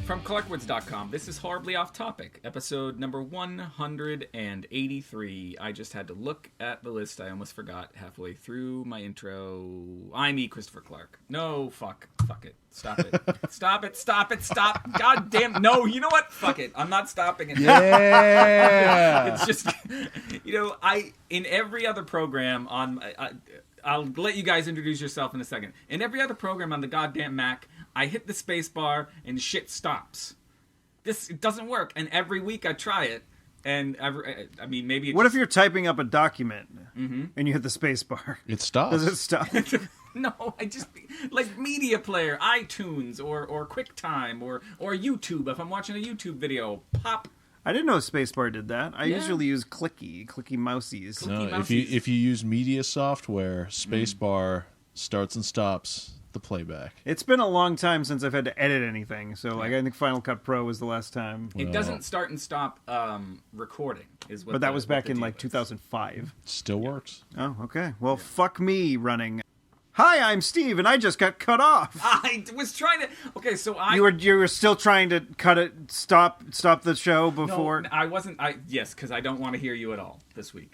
From Clarkwards.com, this is Horribly Off Topic, episode number 183. I just had to look at the list. I almost forgot halfway through my intro. I'm E. Christopher Clark. No, fuck it. Stop it. Stop. God damn. No, you know what? Fuck it. I'm not stopping it. Yeah. It's just, in every other program on, I'll let you guys introduce yourself in a second. In every other program on the goddamn Mac, I hit the space bar and shit stops. It doesn't work, and every week I try it, and maybe. What if you're typing up a document and you hit the space bar? It stops. Does it stop? No, I just like Media Player, iTunes, or QuickTime, or YouTube. If I'm watching a YouTube video, pop. I didn't know Spacebar did that. I usually use clicky mousies. If you use media software, Spacebar starts and stops the playback. It's been a long time since I've had to edit anything, so I think Final Cut Pro was the last time. It doesn't start and stop recording, is what. But that was back in 2005. Still works. Oh, okay. Well, fuck me running. Hi, I'm Steve, and I just got cut off. I was trying to. Okay, so You were still trying to cut it. Stop the show before. No, I wasn't. Yes, because I don't want to hear you at all this week.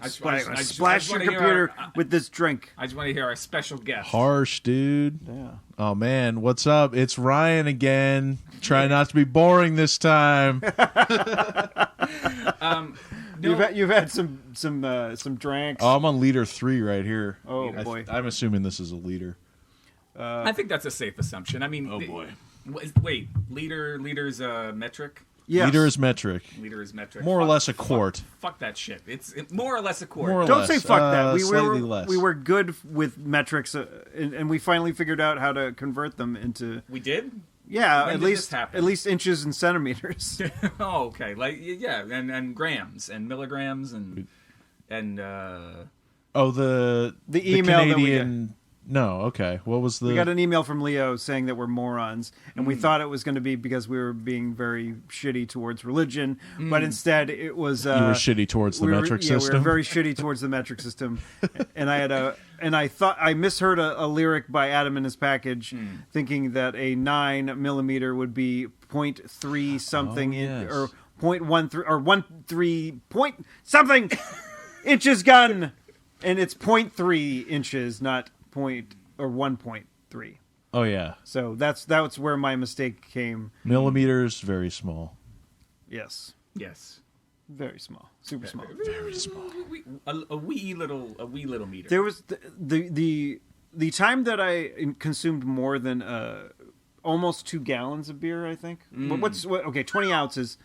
Splash your computer with this drink. I just want to hear our special guest. Harsh, dude. Yeah. Oh man, what's up? It's Ryan again. Try not to be boring this time. You've had some drinks. Oh, I'm on liter 3 right here. Oh boy. I'm assuming this is a liter. I think that's a safe assumption. I mean, oh boy. Wait, liter's a metric. Yes. Liter is metric. More or less a quart. Fuck that shit. It's more or less a quart. More or Don't less. say fuck that. Slightly less. We were good with metrics, and we finally figured out how to convert them into. We did? Yeah, When at did this happen? inches and centimeters. Oh, okay. And grams and milligrams and the email that we Canadian. No, okay. What was the? We got an email from Leo saying that we're morons, and we thought it was going to be because we were being very shitty towards religion, but instead it was. You were shitty towards the metric system. Yeah, we were very shitty towards the metric system, and I thought I misheard a lyric by Adam in his package, thinking that a 9mm would be 0.3 something or 0.13 or 13 point something inches gun, and it's 0.3 inches, not 1.3. Oh yeah. So that's where my mistake came. Millimeters, very small. Yes. Very small. Super small. Very small. A wee little meter. There was the time that I consumed more than almost 2 gallons of beer, I think. Okay, 20 ounces.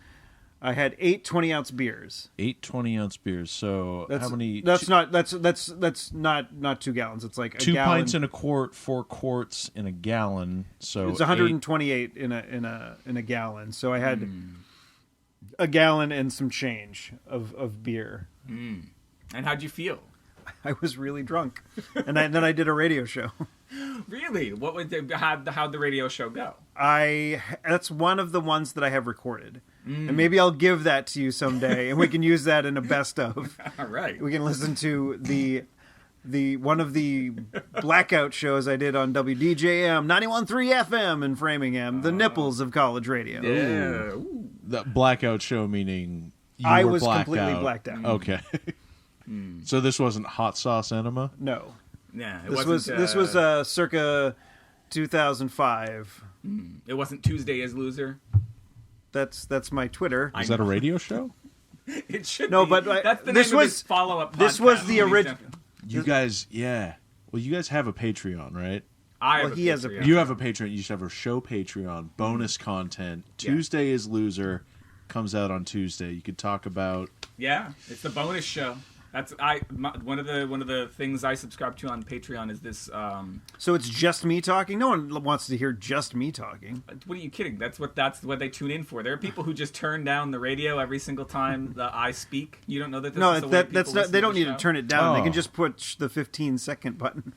I had 8 20-ounce beers. 8 20-ounce beers. So how many? That's not 2 gallons. It's like 2 gallon. pints in a quart, 4 quarts in a gallon. So it's 128 in a gallon. So I had a gallon and some change of beer. And how'd you feel? I was really drunk, and then I did a radio show. Really? What would how'd the radio show go? That's one of the ones that I have recorded. And maybe I'll give that to you someday, and we can use that in a best of. All right. We can listen to the one of the blackout shows I did on WDJM 91.3 FM in Framingham, the nipples of college radio. Yeah. Ooh. The blackout show meaning I were was blacked completely out. blacked out. Okay. So this wasn't hot sauce enema? No. Yeah. This was circa 2005. It wasn't Tuesday as Loser. That's my Twitter. Is that a radio show? It should No, be. but That's the this name of was his follow-up podcast. This was the original. You guys, yeah. Well, you guys have a Patreon, right? He has a Patreon. You have a Patreon. You should have a show Patreon, bonus content. Tuesday is Loser, comes out on Tuesday. You could talk about. Yeah, it's the bonus show. That's one of the things I subscribe to on Patreon is this. So it's just me talking. No one wants to hear just me talking. What are you kidding? That's what they tune in for. There are people who just turn down the radio every single time I speak. You don't know that. This is the way that's people not. They don't listen need the to show? turn it down. They Oh. can just push the 15-second button.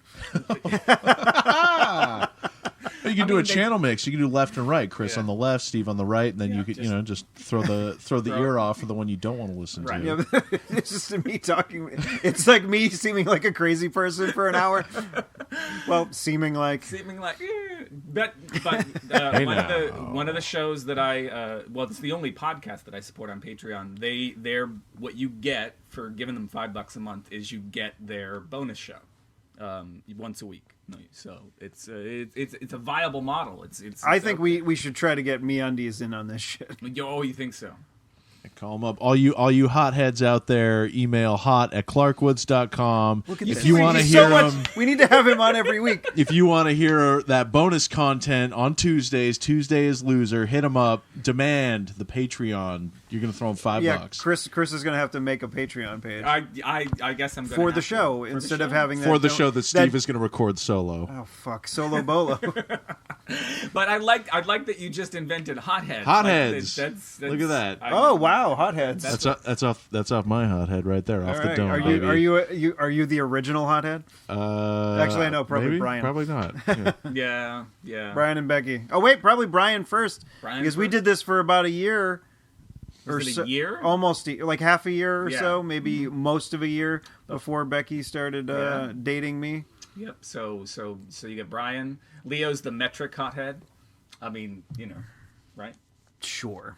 You can do a channel mix. You can do left and right. Chris on the left, Steve on the right, and then you could just throw the ear off for the one you don't want to listen Right. to. Yeah, but it's just me talking. It's like me seeming like a crazy person for an hour. Well, seeming like. But Hey one of the shows that it's the only podcast that I support on Patreon. They're what you get for giving them $5 a month is you get their bonus show once a week. So it's a viable model. I think we should try to get MeUndies in on this shit. Oh, you think so? Call them up. All you hotheads out there, email hot@clarkwoods.com. If you want to hear him, we need to have him on every week. If you want to hear that bonus content on Tuesdays, Tuesday is Loser, hit him up. Demand the Patreon. You're going to throw him $5. Chris is going to have to make a Patreon page. I guess I'm going for the show instead of having that for the show that Steve is going to record solo. Oh fuck, solo bolo. But I'd like that you just invented hotheads. Hotheads. That's look at that. Oh wow, hotheads. That's off my hothead right there, off the dome. Are you the original hothead? Actually, I know, probably maybe? Brian. Probably not. Yeah. yeah. Brian and Becky. Oh wait, probably Brian first. Because we did this for about a year. Was it a year? Almost like half a year or Yeah. so, maybe most of a year before Becky started dating me. Yep. So you get Brian. Leo's the metric hothead. I mean, right? Sure.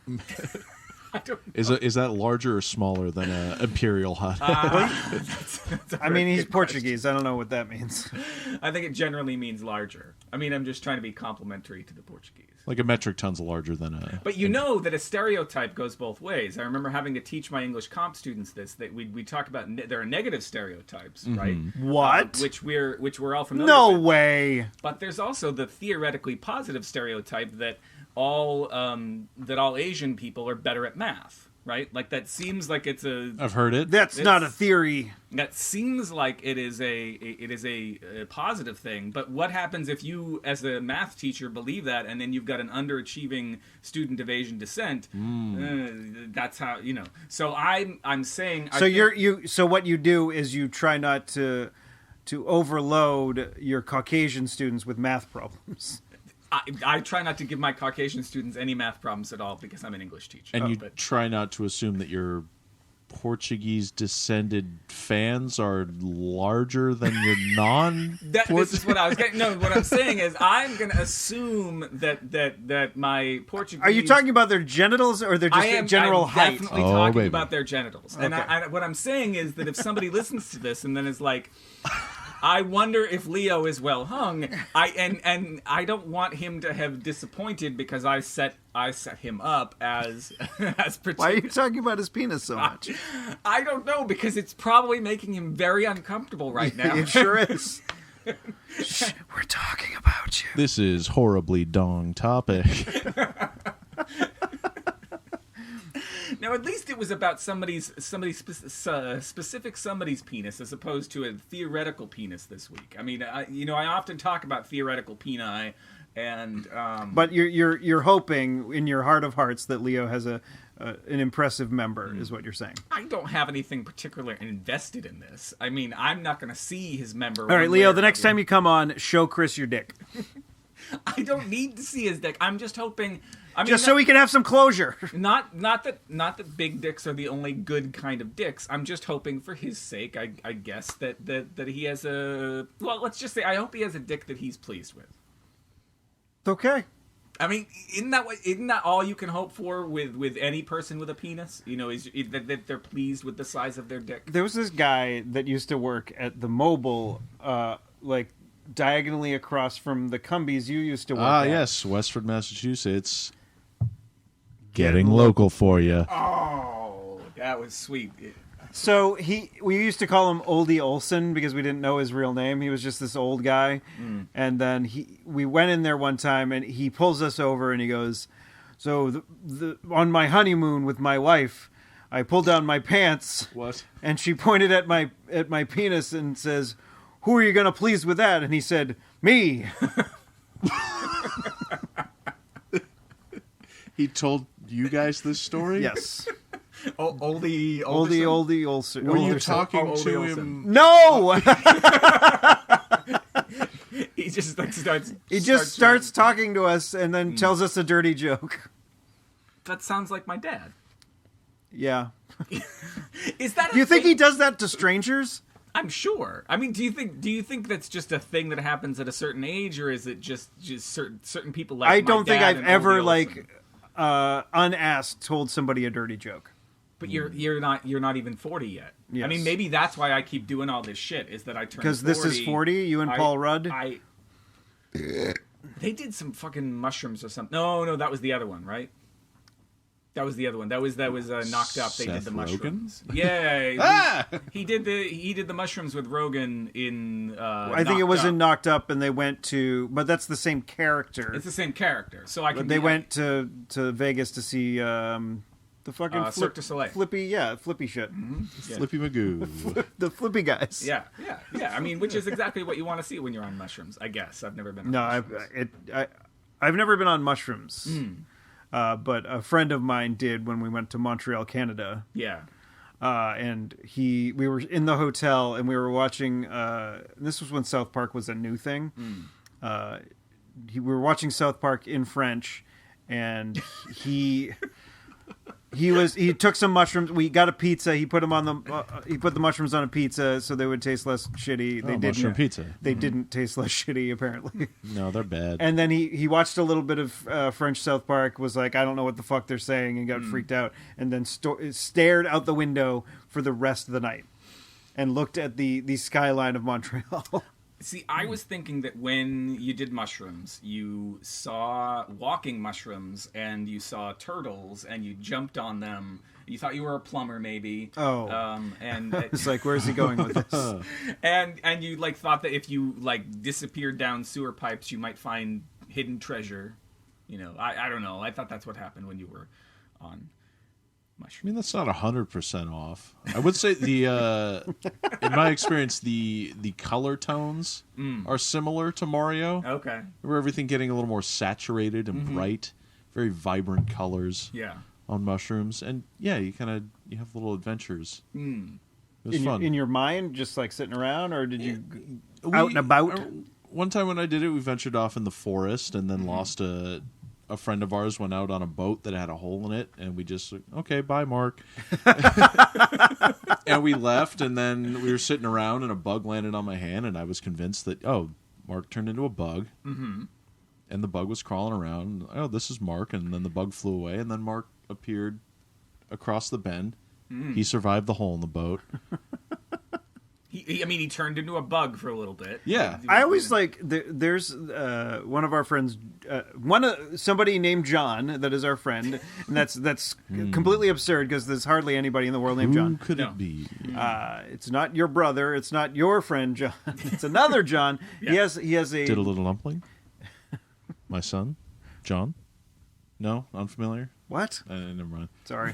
I don't know. Is that larger or smaller than an imperial hothead? That's a I mean, very he's good Portuguese. I don't know what that means. question. I think it generally means larger. I mean, I'm just trying to be complimentary to the Portuguese. Like a metric ton's larger than a... But you know that a stereotype goes both ways. I remember having to teach my English comp students this. That we talk about there are negative stereotypes, right? What? Which we're all familiar No with. way. But there's also the theoretically positive stereotype that all Asian people are better at math, right? Like that seems like it's a... I've heard it. That's not a theory. That seems like it is a positive thing, but what happens if you, as a math teacher, believe that, and then you've got an underachieving student of Asian descent? That's how So I'm saying. So what you do is you try not to overload your Caucasian students with math problems. I try not to give my Caucasian students any math problems at all because I'm an English teacher. And you try not to assume that your Portuguese-descended fans are larger than your This is what I was getting. No, what I'm saying is I'm going to assume that my Portuguese... Are you talking about their genitals or their general height? Definitely talking about their genitals. Okay. And what I'm saying is that if somebody listens to this and then is like... I wonder if Leo is well hung. I don't want him to have disappointed because I set him up as particular. Why are you talking about his penis so much? I don't know, because it's probably making him very uncomfortable right now. It sure is. Shh, we're talking about you. This is horribly dong topic. Now, at least it was about somebody's specific somebody's penis as opposed to a theoretical penis this week. I mean, I often talk about theoretical peni, and but you're hoping in your heart of hearts that Leo has an impressive member, is what you're saying. I don't have anything particular invested in this. I mean, I'm not going to see his member. All right, Leo, the next time you come on, show Chris your dick. I don't need to see his dick. I'm just hoping. Just so we can have some closure. Not that big dicks are the only good kind of dicks. I'm just hoping for his sake, I guess, that he has a... Well, let's just say I hope he has a dick that he's pleased with. Okay. I mean, isn't that all you can hope for with any person with a penis? Is that they're pleased with the size of their dick? There was this guy that used to work at the Mobile, diagonally across from the Cumbies you used to work at. Yes, Westford, Massachusetts. Getting local for you. Oh, that was sweet. So we used to call him Oldie Olson because we didn't know his real name. He was just this old guy. And then we went in there one time and he pulls us over and he goes, so on my honeymoon with my wife, I pulled down my pants. What? And she pointed at my penis and says, who are you going to please with that? And he said, me. He told you guys this story? Yes. Oldie Olson. Were you talking to him? No! He just starts... He just starts talking to us and then tells us a dirty joke. That sounds like my dad. Yeah. Is that? Do you think he does that to strangers? I'm sure. I mean, do you think that's just a thing that happens at a certain age, or is it just certain people like? I my don't think dad I've and ever Oldie Olson? unasked told somebody a dirty joke. But you're not even 40 yet. Yes. I mean, maybe that's why I keep doing all this shit. Is that I turned 40. Because this is 40. You and Paul Rudd. They did some fucking mushrooms or something. No, that was the other one, right? That was the other one. That was Knocked Up. They did Seth the Rogen? mushrooms. Yeah, he did the mushrooms with Rogan in. I think it was in Knocked Up, and they went to, but that's the same character. It's the same character, so I can. They went to Vegas to see the fucking Cirque du Soleil. flippy shit. Mm-hmm. Yeah. Flippy Magoo. The flippy guys. Yeah. I mean, which is exactly what you want to see when you're on mushrooms. I guess I've never been. On No, mushrooms. I've never been on mushrooms. But a friend of mine did when we went to Montreal, Canada. Yeah. And we were in the hotel and we were watching. This was when South Park was a new thing. We were watching South Park in French, and he took some mushrooms. We got a pizza. He put them on he put the mushrooms on a pizza so they would taste less shitty. They mushroom pizza. They didn't taste less shitty apparently. No, they're bad. And then he watched a little bit of French South Park. Was like, I don't know what the fuck they're saying, and got freaked out. And then stared out the window for the rest of the night, and looked at the skyline of Montreal. See, I was thinking that when you did mushrooms, you saw walking mushrooms and you saw turtles and you jumped on them. You thought you were a plumber, maybe. Oh, and it's like, where's he going with this? and you thought that if you disappeared down sewer pipes, you might find hidden treasure. I don't know. I thought that's what happened when you were on I mean, that's not 100% off. I would say in my experience, the color tones are similar to Mario. Okay. Where everything getting a little more saturated and bright, very vibrant colors. Yeah. On mushrooms, and yeah, you have little adventures. It was fun. In your mind, just like sitting around, or did you out and about? One time when I did it, we ventured off in the forest and then lost a friend of ours went out on a boat that had a hole in it, and we just okay, bye, Mark. And we left, and then we were sitting around, and a bug landed on my hand, and I was convinced that Mark turned into a bug, and the bug was crawling around. Oh, this is Mark, and then the bug flew away, and then Mark appeared across the bend. He survived the hole in the boat. He turned into a bug for a little bit. Yeah. I always there's one of our friends, somebody named John that is our friend, and that's completely absurd because there's hardly anybody in the world named John. Who could it be? It's not your brother. It's not your friend John. It's another John. Yeah. He has a Did a little dumpling. My son, John. No, unfamiliar. What? Never mind. Sorry.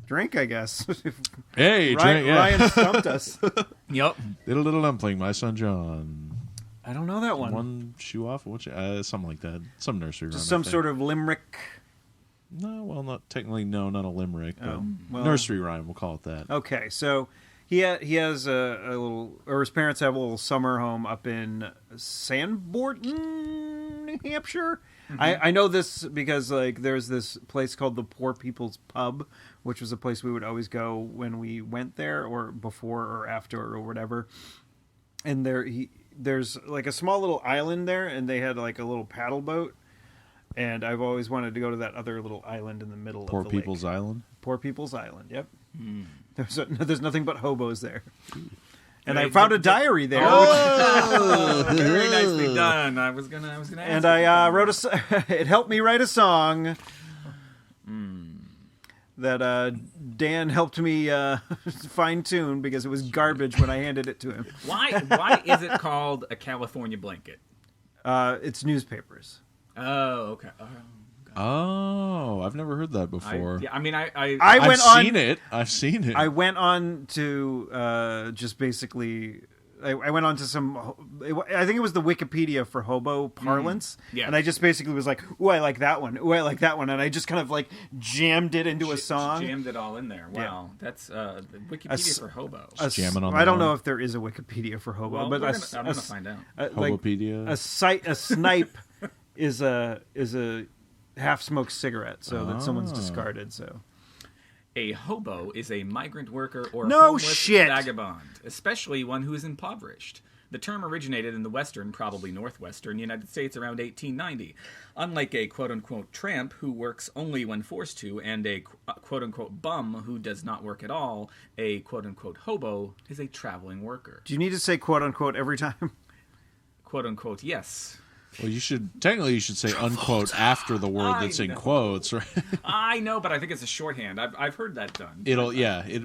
Drink, I guess. Hey, drink. Yeah. Ryan stumped us. Yep. Did a little dumpling. My son, John. I don't know that one. One shoe off? Something like that. Some nursery rhyme. Some sort of limerick. No, well, not technically. No, not a limerick. Oh, well. Nursery rhyme. We'll call it that. Okay, so he has a little, or his parents have a little summer home up in Sandborton, New Hampshire. I know this because there's this place called the Poor People's Pub, which was a place we would always go when we went there, or before or after or whatever. And there's like a small little island there, and they had like a little paddle boat. And I've always wanted to go to that other little island in the middle Poor of the People's lake. Island? Poor People's Island, yep. There's nothing but hobos there. And Right, I found a diary there. Oh, very nicely done. I was gonna ask. And I wrote it helped me write a song that Dan helped me fine tune because it was garbage when I handed it to him. Why is it called a California blanket? It's newspapers. Oh, okay. Oh, I've never heard that before. I've seen it. I went on to just basically. I went on to some. I think it was the Wikipedia for hobo parlance, and I just basically was like, "Ooh, I like that one. Ooh, I like that one," and I just kind of jammed it into a song. Jammed it all in there. Wow, that's the Wikipedia for hobo. Jamming on. I don't know if there is a Wikipedia for hobo, Well, but I'm gonna find out. Hobopedia. A snipe is a half-smoked cigarette, so that someone's discarded. So A hobo is a migrant worker or No homeless shit. vagabond, especially one who is impoverished. The term originated in the western, probably northwestern, United States around 1890. Unlike a quote-unquote tramp who works only when forced to, and a quote-unquote bum who does not work at all, a quote-unquote hobo is a traveling worker. Do you need to say quote-unquote every time? Quote-unquote, yes. Well, you should say unquote after the word that's in quotes, right? I know, but I think it's a shorthand. I've heard that done.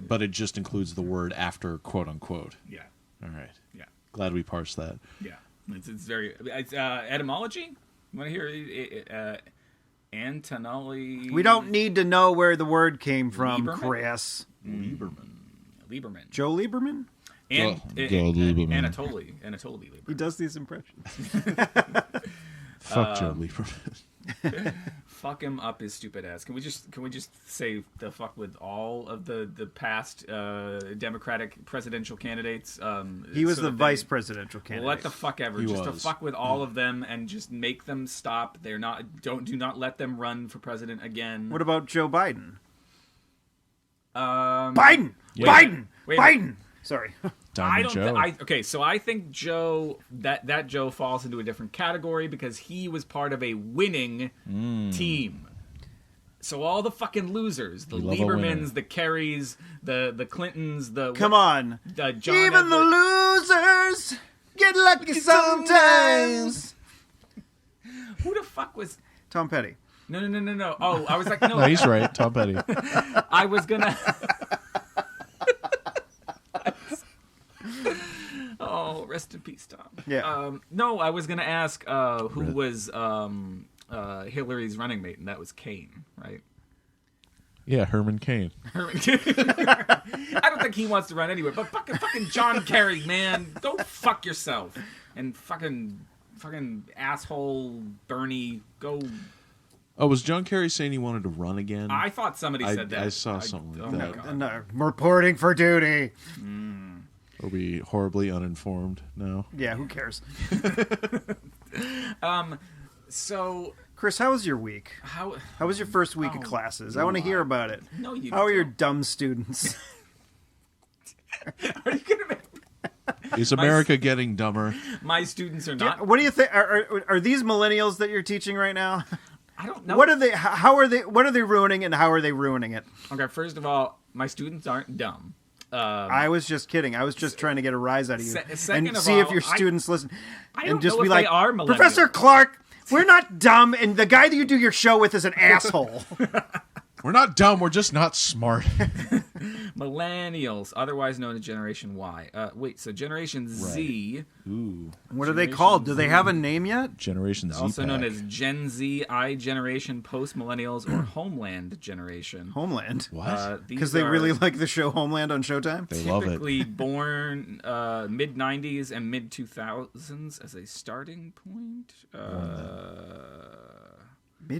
But it just includes the word after quote unquote. Yeah. All right. Yeah. Glad we parsed that. Yeah. It's very... etymology? You want to hear... Antonelli... We don't need to know where the word came from, Lieberman? Chris. Lieberman. Joe Lieberman? And Joe Lieberman. Anatoly Lieberman. He does these impressions. Fuck Joe Lieberman. Fuck him up his stupid ass. Can we just say the fuck with all of the past Democratic presidential candidates? He was so the that vice presidential candidate. What the fuck ever. He Just to was. fuck with all of them and just make them stop. Do not let them run for president again. What about Joe Biden? Biden! Biden! Wait a Biden! Sorry. Diamond Joe. Okay, so I think Joe that Joe falls into a different category because he was part of a winning team. So all the fucking losers, the We love a winner. Liebermans, the Kerrys, the Clintons, Come on. John Even the losers get lucky sometimes. Who the fuck was? Tom Petty. No. Oh, I was like, no. No, he's right. Tom Petty. I was gonna. Oh, rest in peace, Tom. Yeah. No, I was gonna ask who was Hillary's running mate, and that was Kane, right? Yeah, Herman Cain. I don't think he wants to run anywhere, but fucking John Kerry, man, go fuck yourself, and fucking asshole Bernie, go. Oh, was John Kerry saying he wanted to run again? I thought somebody said that. I saw something like that. My God. And, reporting for duty. Are we horribly uninformed now? Yeah, who cares? So Chris, how was your week? how was your first week of classes? I want to hear about it. No, you How are your don't. dumb students? Are you gonna make Is America getting dumber? my students are not? What do you think? Are these millennials that you're teaching right now? I don't know. What are they? How are they? What are they ruining, and how are they ruining it? Okay, first of all, my students aren't dumb. I was just kidding. I was just trying to get a rise out of you second and of see all, if your students listen. I and don't just know be if like, they are millennials. Professor Clark, we're not dumb, and the guy that you do your show with is an asshole. We're not dumb. We're just not smart. Millennials, otherwise known as Generation Y. Wait, so Generation Z, Ooh, What are they called? Do they have a name yet? Generation Z. also known as Gen Z, I Generation, Post Millennials, or Homeland Generation. Homeland. What? Because they really like the show Homeland on Showtime? They love it. typically born mid 90s and mid 2000s as a starting point.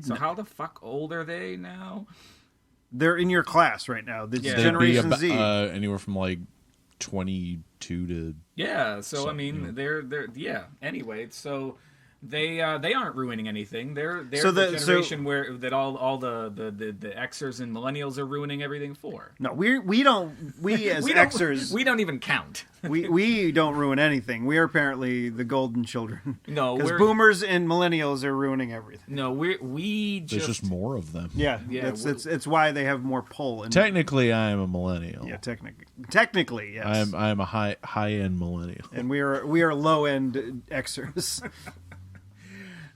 So how the fuck old are they now? They're in your class right now. This Yeah. They'd Generation be Z. anywhere from like 22 to. Yeah, so I So, mean, they're yeah. Anyway, so they aren't ruining anything. They're So the the- generation where that all the Xers and millennials are ruining everything for. No, we as We don't, Xers, we don't even count. we don't ruin anything. We are apparently the golden children. No, Because we're boomers and millennials are ruining everything. no, we There's just more of them. Yeah, Yeah, it's why they have more pull. And, Technically, I am a millennial. yeah, technically, yes. I am a high end millennial. And we are low end Xers.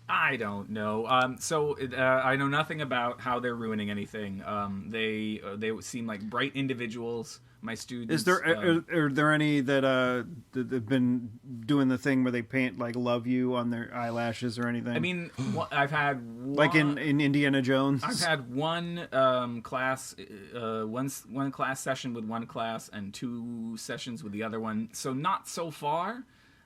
I don't know. So I know nothing about how they're ruining anything. They seem like bright individuals. My students. Is there are there any that have been doing the thing where they paint like "love you" on their eyelashes or anything? I mean, I've had one, like in Indiana Jones. I've had one class, one class session with one class and 2 sessions with the other one. So not so far,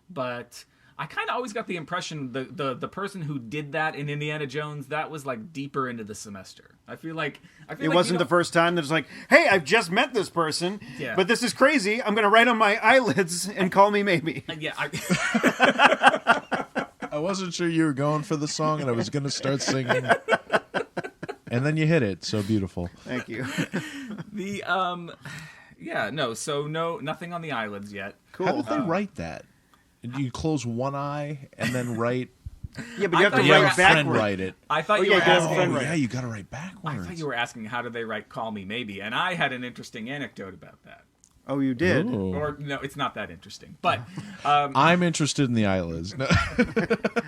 but I kind of always got the impression the person who did that in Indiana Jones, that was like deeper into the semester. I feel like It wasn't the first time that it's like, hey, I've just met this person, Yeah. but this is crazy. I'm going to write on my eyelids and call me maybe. Yeah, I wasn't sure you were going for the song, and I was going to start singing. And then you hit it. So beautiful. Thank you. Nothing on the eyelids yet. Cool. How did they write that? Do you close one eye and then write? Yeah, but you have to thought you were write a friend backwards. write it. I thought Oh, you yeah, were you gotta asking. friend write. Yeah, you got to write backwards. I thought you were asking how do they write "Call Me Maybe," and I had an interesting anecdote about that. Oh, you did? Ooh. Or no, it's not that interesting. But I'm interested in the eyelids. No.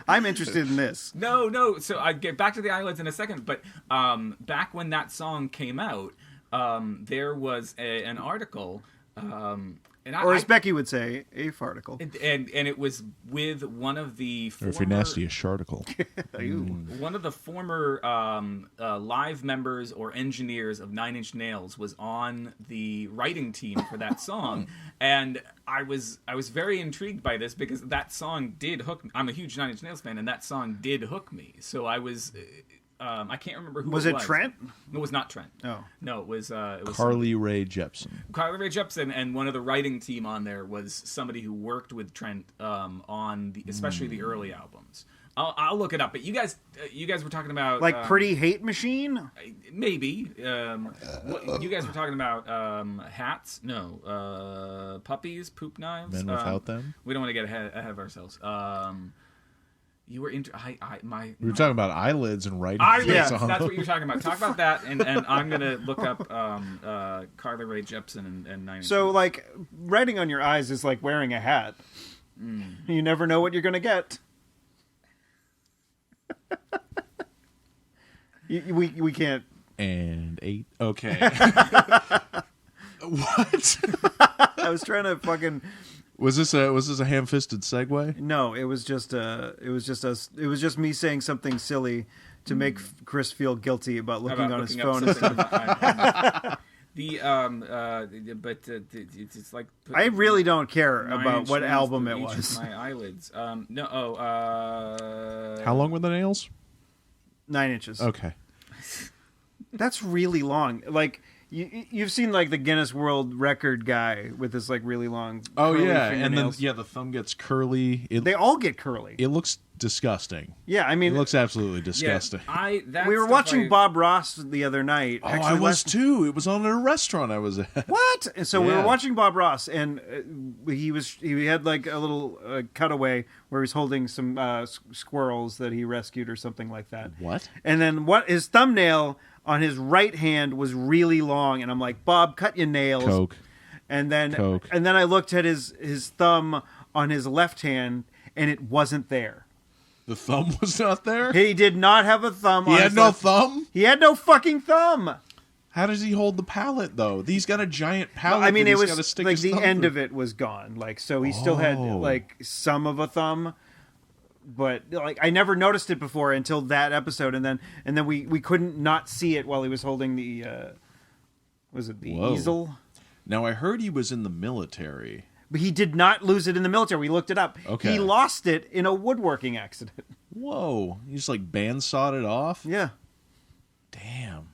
I'm interested in this. no. So I get back to the eyelids in a second. But back when that song came out, there was an article. Or as Becky would say, a farticle. And it was with one of the Or if you're nasty, a sharticle. one of the former live members or engineers of Nine Inch Nails was on the writing team for that song, and I was very intrigued by this because that song did hook me. I'm a huge Nine Inch Nails fan, and that song did hook me. So I was. I can't remember who Was it it Trent? It was not Trent. Oh. No, it was Carly Rae Jepsen. Carly Rae Jepsen, and one of the writing team on there was somebody who worked with Trent on especially the early albums. I'll look it up. But you guys were talking about Like Pretty Hate Machine? maybe. You guys were talking about hats? No, puppies, poop knives. Men without them. We don't want to get ahead of ourselves. You were into We were talking about eyelids and writing. eyelids. things on That's them. what you're talking about. Talk about that, and I'm gonna look up Carly Rae Jepsen and Nine Inch So, Nails. like, writing on your eyes is like wearing a hat. You never know what you're going to get. We can't. And 8. Okay. What? I was trying to fucking. Was this a ham-fisted segue? No, it was just me saying something silly to make Chris feel guilty about looking About on his looking up phone. something on- it's like I really don't care Nine about Inch what Nails album through it each of was. My eyelids. How long were the nails? 9 inches. Okay. That's really long. Like you've seen like the Guinness World Record guy with this like really long. Oh curly yeah, and then fingernails. the thumb gets curly. They all get curly. It looks disgusting. Yeah, I It mean, looks absolutely disgusting. That we were stuff watching Bob Ross the other night. Oh, Actually, I was too. It was on at a restaurant I was at. What? And so we Yeah. were watching Bob Ross, and he had like a little cutaway where he's holding some squirrels that he rescued or something like that. What? And then his thumbnail on his right hand was really long, and I'm like, Bob, cut your nails. Coke. And then Coke. I looked at his thumb on his left hand, and it wasn't there. The thumb was not there? He did not have a thumb. He on had his no left- thumb? He had no fucking thumb. How does he hold the pallet, though? He's got a giant pallet. I mean, that it he's gotta was stick like his the thumb end through. of it was gone. Like, so he still had Oh. like some of a thumb, but like I never noticed it before until that episode, and then we couldn't not see it while he was holding the was it the Whoa. easel? Now, I heard he was in the military. But he did not lose it in the military. We looked it up. Okay. He lost it in a woodworking accident. Whoa. He just like bandsawed it off? Yeah. Damn.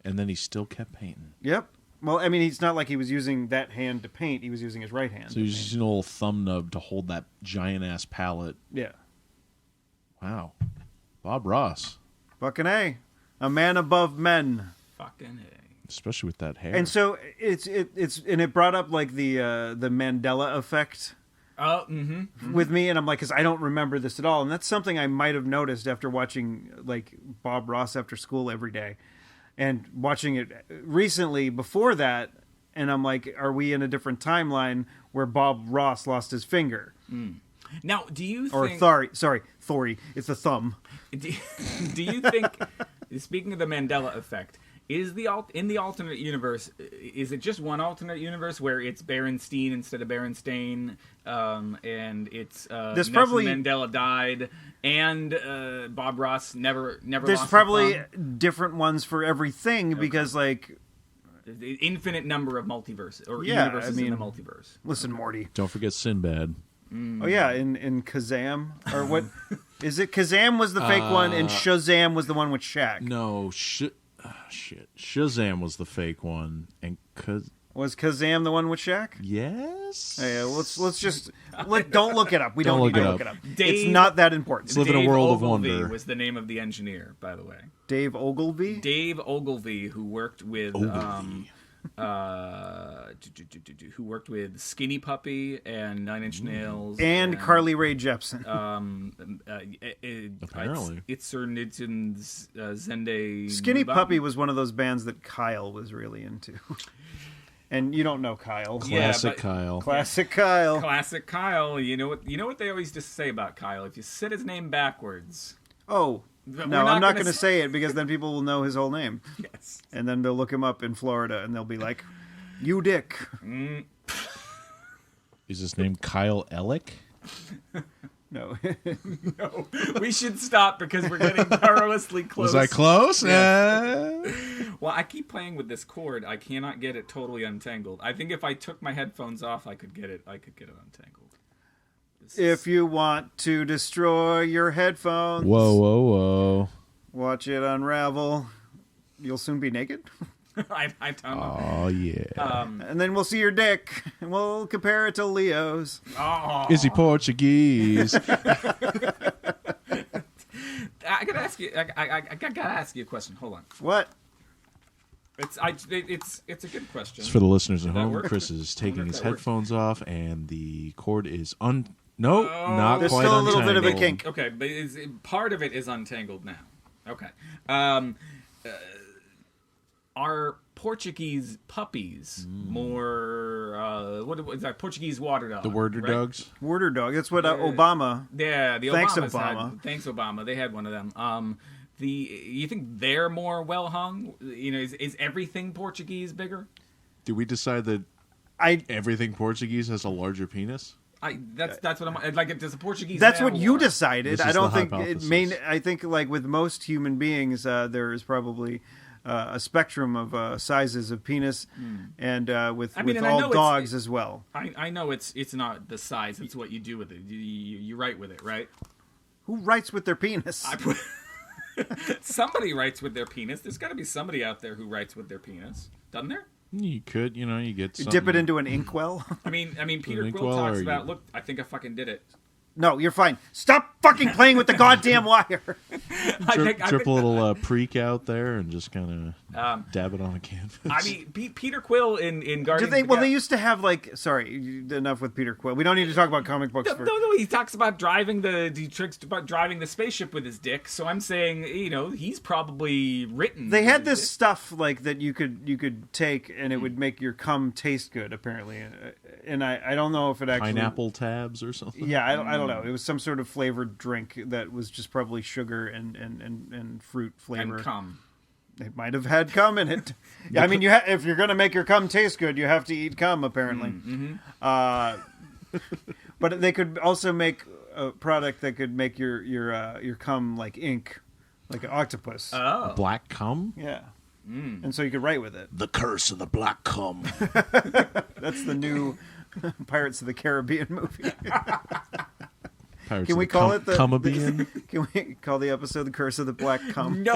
And then he still kept painting. Yep. Well, I mean, it's not like he was using that hand to paint. He was using his right hand. So he's using a little thumb nub to hold that giant-ass pallet. Yeah. Wow. Bob Ross. Fucking A. A man above men. fucking A. Especially with that hair. And so it's and it brought up like the Mandela effect Oh, mm-hmm. with me, and I'm like, because I don't remember this at all, and that's something I might have noticed after watching like Bob Ross after school every day, and watching it recently before that, and I'm like, are we in a different timeline where Bob Ross lost his finger? Now, do you Or think... Thori, it's the thumb. Do you think, speaking of the Mandela effect, is in the alternate universe, is it just one alternate universe where it's Berenstein instead of Berenstain, and it's There's Nelson probably- Mandela died, and Bob Ross never There's lost probably a thumb? different ones for everything because like, The infinite number of multiverses or Yeah, universes I mean- in the multiverse. listen, Morty. Don't forget Sinbad. Oh yeah, in Kazam or what is it? Kazam was the fake one, and Shazam was the one with Shaq. No, shit. Shazam was the fake one. And Was Kazam the one with Shaq? yes? Hey, let's just don't look it up. We Don't don't look need it to up. look it up. Dave- It's not that important. live in a Dave world of Ogilvy wonder. was the name of the engineer, by the way. Dave Ogilvy. Dave Ogilvy, who worked with who worked with Skinny Puppy and Nine Inch Nails And Carly Rae Jepsen. Apparently. Nitzin Zende. Skinny Puppy was one of those bands that Kyle was really into. And you don't know Kyle. Classic Kyle. Classic Kyle. Classic Kyle. You know what they always just say about Kyle? If you sit his name backwards. Oh. We're No, not I'm not gonna going to say it because then people will know his whole name. Yes. And then they'll look him up in Florida and they'll be like, "You dick." Is his name Kyle Ellick? No. No, we should stop because we're getting perilously close. Was I close? Well, I keep playing with this cord. I cannot get it totally untangled. I think if I took my headphones off, I could get it untangled. If you want to destroy your headphones, Whoa. watch it unravel. You'll soon be naked. I don't know. Oh, yeah. And then we'll see your dick, and we'll compare it to Leo's. Oh. Is he Portuguese? I gotta ask you. I gotta ask you a question. Hold on. What? It's a good question. It's for the listeners at That home. work? Chris is taking if his that works. headphones off, and the cord is not There's quite still a little bit of a untangled. kink. Okay, but part of it is untangled now. Okay. Are Portuguese puppies more what is that? Portuguese water dog. The Werder right? Dogs? Werder dog. That's what Obama. Yeah, the Thanks, Obamas Obama. Thanks, Obama. They had one of them. You think they're more well hung? You know, is everything Portuguese bigger? Did we decide that everything Portuguese has a larger penis? That's what I'm like. Does a Portuguese? That's man what you more? decided. This I is don't the think hypothesis. I think like with most human beings, there is probably a spectrum of sizes of penis, and with I know all it's- dogs as well. I know it's not the size; it's what you do with it. You write with it, right? Who writes with their penis? Somebody writes with their penis. There's got to be somebody out there who writes with their penis, doesn't there? You could, you get You something. dip it into an inkwell. I mean, Peter Ink Quill well, talks or about. you- Look, I think I fucking did it. No, you're fine. Stop fucking playing with the goddamn wire. Drip a little preek out there and just kind of dab it on a canvas. I mean, Peter Quill in Guardians. Did they? of the Well, Ga- they used to have like. Sorry, enough with Peter Quill. We don't need to talk about comic books. No. He talks about he tricks about driving the spaceship with his dick. So I'm saying, he's probably written. They with had his this stuff like that you could take and it would make your cum taste good apparently, and I don't know if it actually Pineapple tabs or something. Yeah, I don't know. It was some sort of flavored drink that was just probably sugar and fruit dick flavor. and cum. It might have had cum in it. Yeah, I mean, if you're going to make your cum taste good, you have to eat cum apparently. But they could also make a product that could make your cum like ink, like an octopus. Oh, Black cum? Yeah. And so you could write with it. The curse of the black cum. That's the new Pirates of the Caribbean movie. Pirates Can of we the call it the Cumabean? Can we call the episode "The Curse of the Black Cum"? no.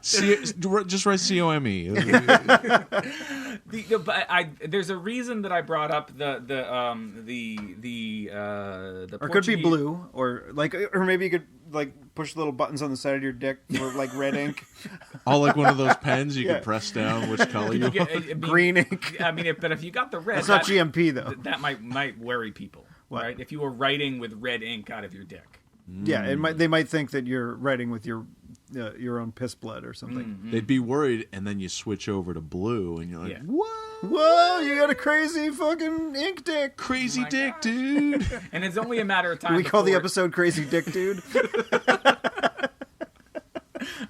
Just write C-O-M-E. There's a reason that I brought up the Or it could be blue, or maybe you could like push little buttons on the side of your dick for like red ink, All like one of those pens you Yeah. can press down which color you want. green ink. But if you got the red, That's not GMP though. that might worry people, right? If you were writing with red ink out of your dick. Yeah, they might think that you're writing with your own piss blood or something. They'd be worried, and then you switch over to blue, and you're like, Yeah. what? Whoa, you got a crazy fucking ink dick. Crazy my dick, gosh. dude. And it's only a matter of time. Can we call the before- episode "Crazy Dick Dude"?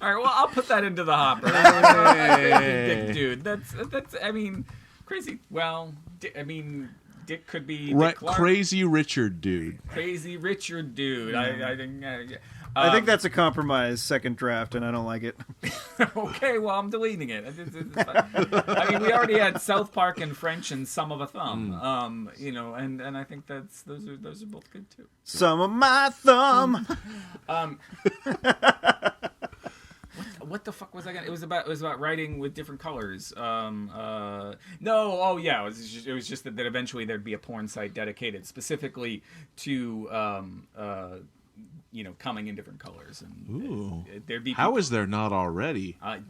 All right, well, I'll put that into the hopper. Dick dude. That's. I mean, crazy. Well, Dick could be Dick Right, Clark. crazy Richard, dude. Crazy Richard dude. I think. I think that's a compromise second draft, and I don't like it. Okay, well, I'm deleting it. It's fine. I mean, we already had South Park in French and Some of a Thumb. And I think those are both good too. Some of my thumb. What the fuck was I gonna? It was about writing with different colors. No, oh yeah, it was just that eventually there'd be a porn site dedicated specifically to coming in different colors, and Ooh. there'd be How is there not already? I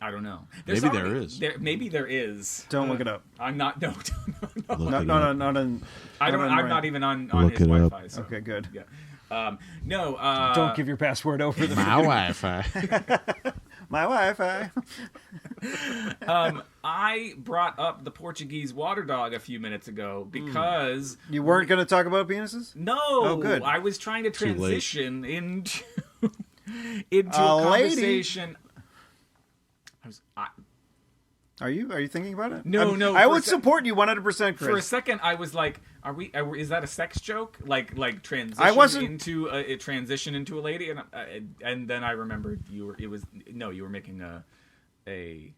I don't know. Maybe there is. Maybe there is. Don't look it up. I'm not. No. Look Not it up. on. I'm not even on Look his it up. Wi-Fi. So. Okay, good. Yeah. No. Don't give your password over the My Wi-Fi. My Wi-Fi. I brought up the Portuguese water dog a few minutes ago because You weren't going to talk about penises? no, Oh, good. I was trying to Too late. transition into a A lady. conversation. Are you thinking about it? No, no, I for would a sec- support you 100%, Chris. For a second, I was like, is that a sex joke? Like transition I wasn't- into a transition into a lady, and then I remembered you were making a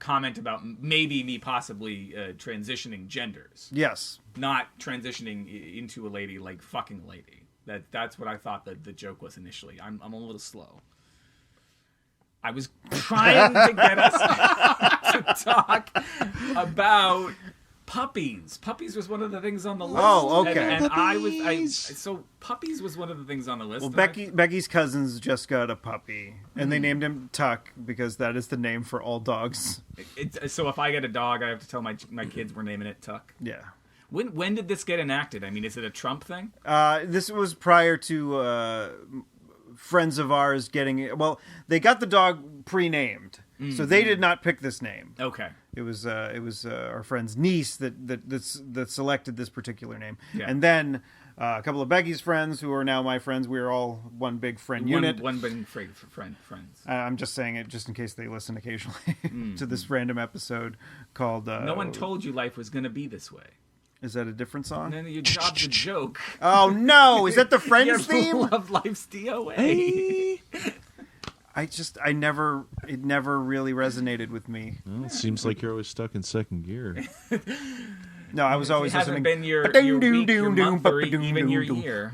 comment about maybe me possibly transitioning genders, Yes. not transitioning into a lady like fucking a lady. That's what I thought the joke was initially. I'm a little slow. I was trying to get us to talk about puppies. Puppies was one of the things on the list. Oh, okay. And so puppies was one of the things on the list. Well, Becky's cousins just got a puppy, and they named him Tuck because that is the name for all dogs. So if I get a dog, I have to tell my kids we're naming it Tuck. Yeah. When did this get enacted? I mean, is it a Trump thing? This was prior to friends of ours getting it. Well, they got the dog pre-named, so they did not pick this name. Okay. It was our friend's niece that selected this particular name, Yeah. and then a couple of Becky's friends who are now my friends. We are all one big friend unit. One big friends. I'm just saying it just in case they listen occasionally to this random episode called. No one told you life was going to be this way. Is that a different song? And then your job's a joke. Oh no! Is that the Friends Your theme? Love Life's DOA. It never really resonated with me. Well, it seems like you're always stuck in second gear. No, I was always It hasn't listening. been your week, your month, or even your year.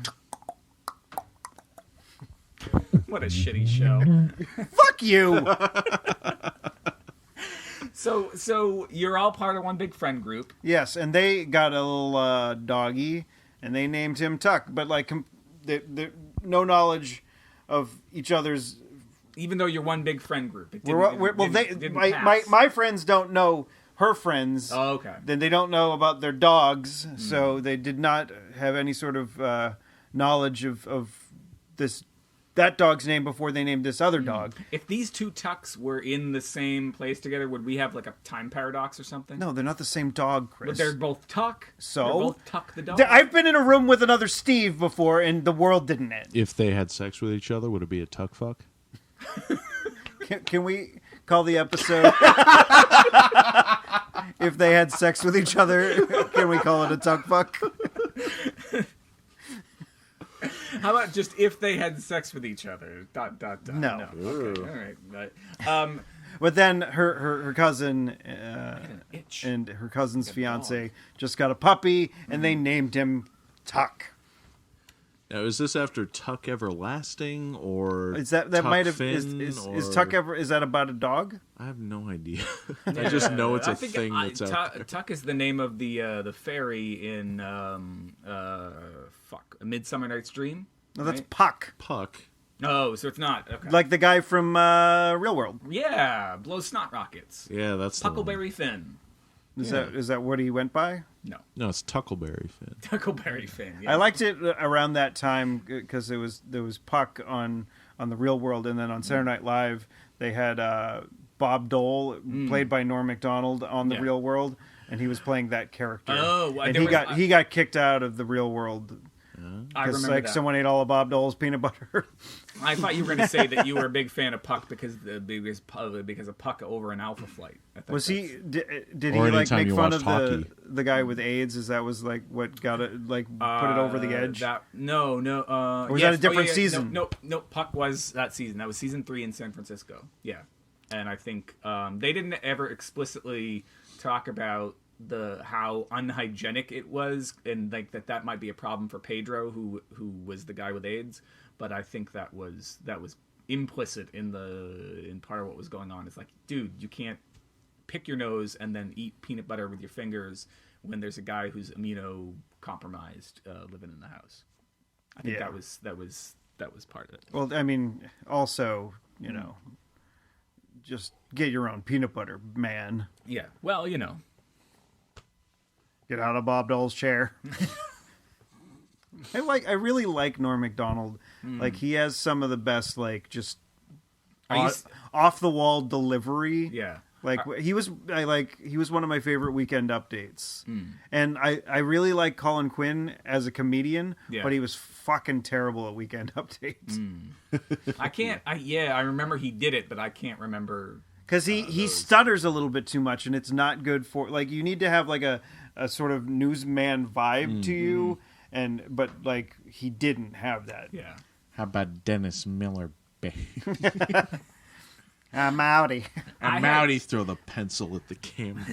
What a shitty show. Fuck you! So you're all part of one big friend group. Yes, and they got a little doggy, and they named him Tuck. But like, no knowledge of each other's. Even though you're one big friend group, it didn't my friends don't know her friends. Oh, okay. Then they don't know about their dogs, so they did not have any sort of knowledge of that dog's name before they named this other dog. If these two Tucks were in the same place together, would we have like a time paradox or something? No, they're not the same dog, Chris. But they're both Tuck. So? They're both Tuck the dog. I've been in a room with another Steve before, and the world didn't end. If they had sex with each other, would it be a tuck fuck? Can we call the episode if they had sex with each other? Can we call it a tuck fuck? How about just if they had sex with each other? ... No. Okay. All right. But then her cousin itch. and her cousin's Like a fiance dog. just got a puppy, and they named him Tuck. Now, is this after Tuck Everlasting or Is that Tuck might have Finn, is or... Tuck ever? Is that about a dog? I have no idea. I just know it's a thing that's out there. Tuck is the name of the fairy in A Midsummer Night's Dream. No, that's right? Puck, Puck. Oh, so it's not okay. like the guy from Real World. Yeah, blows snot rockets. Yeah, that's the one. Huckleberry Finn. Is that what he went by? No, it's Tuckleberry Finn. Huckleberry Finn. Yeah. I liked it around that time because there was Puck on the Real World, and then on Saturday Night Live they had Bob Dole, played by Norm Macdonald, on the Real World, and he was playing that character. Oh, and he got kicked out of the Real World I because remember that. someone ate all of Bob Dole's peanut butter. I thought you were going to say that you were a big fan of Puck because of Puck over an Alpha Flight. Was he? Did he Or like anytime make you fun watched of hockey. the guy with AIDS? Is that was like what got it like put it over the edge? No. Or was that a different season? No, Puck was that season. That was season 3 in San Francisco. Yeah, and I think they didn't ever explicitly talk about how unhygienic it was, and like that might be a problem for Pedro, who was the guy with AIDS. But I think that was implicit in part of what was going on. It's like, dude, you can't pick your nose and then eat peanut butter with your fingers when there's a guy who's immunocompromised living in the house. I think that was part of it. Well, I mean, also, just get your own peanut butter, man. Yeah. Well, you know. Get out of Bob Dole's chair. I really like Norm Macdonald. Like, he has some of the best, like, just off the wall delivery. Yeah. Like, he was one of my favorite Weekend Updates. And I really like Colin Quinn as a comedian, but he was fucking terrible at Weekend Updates. I remember he did it, but I can't remember. Because he stutters a little bit too much, and it's not good for, like, you need to have, like, a sort of newsman vibe to you, but, like, he didn't have that. Yeah. How about Dennis Miller, babe? I'm outie. Throw the pencil at the camera.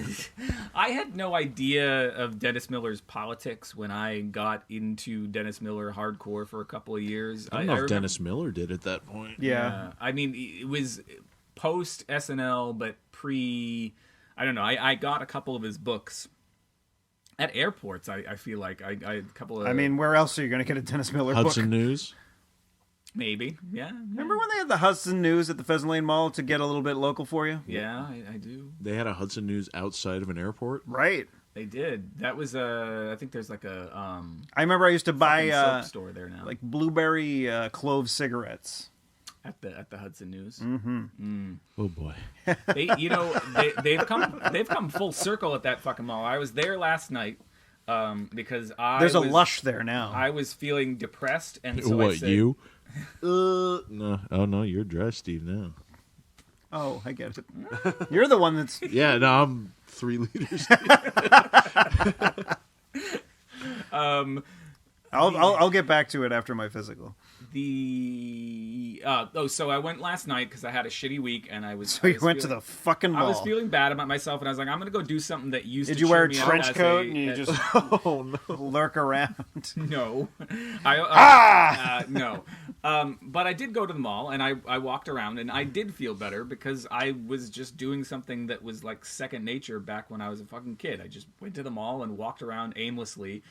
I had no idea of Dennis Miller's politics when I got into Dennis Miller hardcore for a couple of years. I don't know if Dennis Miller did at that point. Yeah. I mean, it was post SNL, but pre... I don't know. I got a couple of his books at airports. I feel like I a couple of... I mean, where else are you going to get a Dennis Miller book? Hudson News? Maybe, yeah. Remember when they had the Hudson News at the Pheasant Lane Mall to get a little bit local for you? Yeah, I do. They had a Hudson News outside of an airport? Right. They did. That was I think there's like a I remember I used to buy soap store there now, like blueberry clove cigarettes at the Hudson News. Mm-hmm. Oh boy. They've come full circle at that fucking mall. I was there last night because there's a Lush there now. I was feeling depressed, and so what, I said, you? No. Oh no, you're dressed, Steve, now. Oh, I get it. You're the one that's... Yeah, no, I'm 3 liters. I'll get back to it after my physical. So I went last night because I had a shitty week, and I was... So you went to the fucking mall. I was feeling bad about myself, and I was like, I'm going to go do something that used Did to you wear a cheer me up trench as coat and you just lurk around? No. No. But I did go to the mall, and I walked around, and I did feel better because I was just doing something that was like second nature back when I was a fucking kid. I just went to the mall and walked around aimlessly.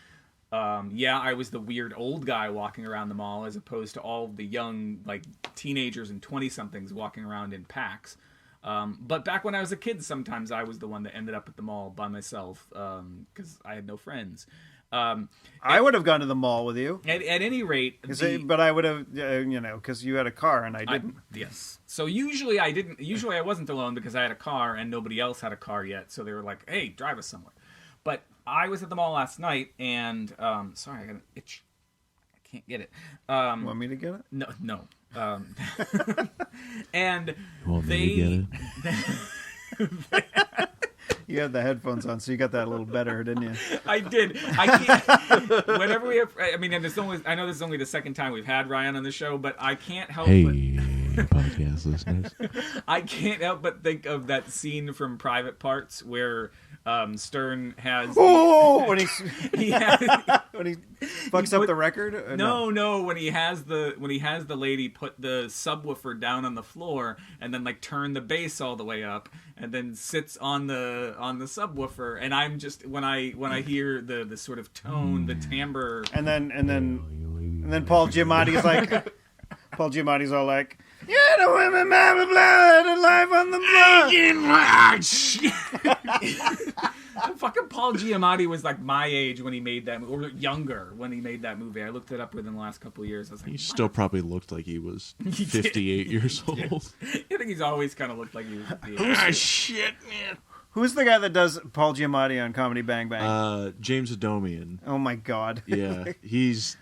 I was the weird old guy walking around the mall as opposed to all the young, like, teenagers and 20-somethings walking around in packs. But back when I was a kid, sometimes I was the one that ended up at the mall by myself because I had no friends. I would have gone to the mall with you. At any rate... But I would have, because you had a car and I didn't. Yes. So usually I didn't. Usually I wasn't alone because I had a car and nobody else had a car yet. So they were like, hey, drive us somewhere. But I was at the mall last night and... sorry, I got an itch. I can't get it. Want me to get it? No. And You want me to get it? You had the headphones on, so you got that a little better, didn't you? I did. I can't. Whenever we have, I mean, and I know this is only the second time we've had Ryan on the show, but I can't help. Podcast listeners. I can't help but think of that scene from Private Parts where Stern has. When he when he fucks up the record. No. When he has the lady put the subwoofer down on the floor and then like turn the bass all the way up and then sits on the subwoofer, and I'm just when I hear the sort of tone, the timbre, and then Paul Giamatti's like. Paul Giamatti's all like, "You're the women, my blood, and life on the blood." Fucking Paul Giamatti was like my age when he made that movie, or younger when he made that movie. I looked it up within the last couple of years. I was like, he still probably looked like he was 58 years old. I think he's always kind of looked like he was 58. Shit, man. Who's the guy that does Paul Giamatti on Comedy Bang Bang? James Adomian. Oh my god. Yeah,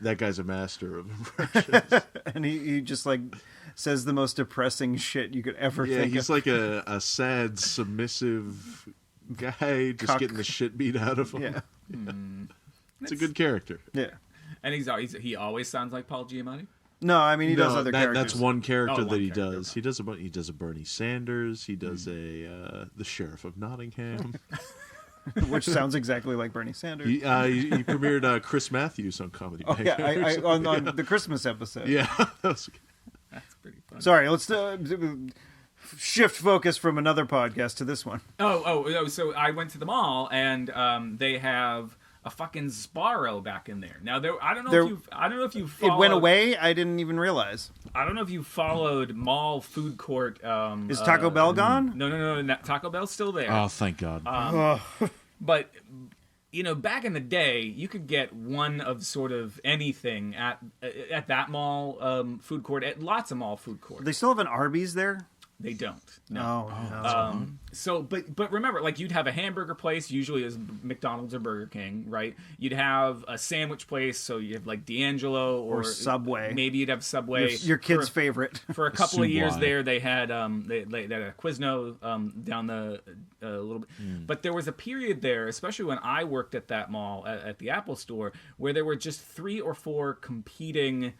that guy's a master of impressions. And he just like says the most depressing shit you could ever think of. Yeah, he's like a sad, submissive guy just getting the shit beat out of him. Yeah. It's a good character. Yeah. And he always sounds like Paul Giamatti? No, I mean he does other characters. That's one character that he character. does. He does a Bernie Sanders. He does the Sheriff of Nottingham, which sounds exactly like Bernie Sanders. He premiered Chris Matthews on Comedy Bang. Yeah, on the Christmas episode. Yeah, that's pretty fun. Sorry, let's shift focus from another podcast to this one. So I went to the mall and they have a fucking Sparrow back in there. Now I don't know if you followed, It went away. I didn't even realize. I don't know if you followed mall food court. Is Taco Bell gone? No. Taco Bell's still there. Oh, thank God. But back in the day, you could get one of sort of anything at that mall food court, at lots of mall food courts. They still have an Arby's there? They don't. No. Oh, So, but remember, like, you'd have a hamburger place, usually is McDonald's or Burger King, right? You'd have a sandwich place, so you have like D'Angelo or Subway. Maybe you'd have Subway. Your kid's favorite. For a couple of years Sublime. there, they had they had a Quizno down the a little bit. But there was a period there, especially when I worked at that mall at the Apple Store, where there were just 3 or 4 competing.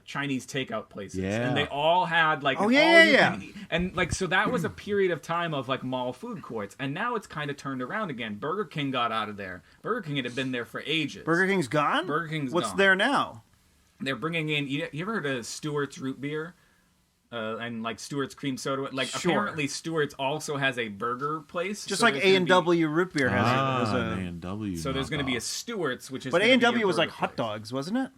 Chinese takeout places, and they all had like and like so that was a period of time of like mall food courts, and now it's kind of turned around again. Burger King got out of there. Burger King had been there for ages. Burger King's gone? Burger King's What's gone. there now? They're bringing in. You ever heard of Stewart's root beer? And like Stewart's cream soda, like Sure. apparently Stewart's also has a burger place, Just so like there's gonna A&W root beer has A&W. So there's going to be a Stewart's, which is. But gonna be A&W was burger like hot place. dogs, wasn't it?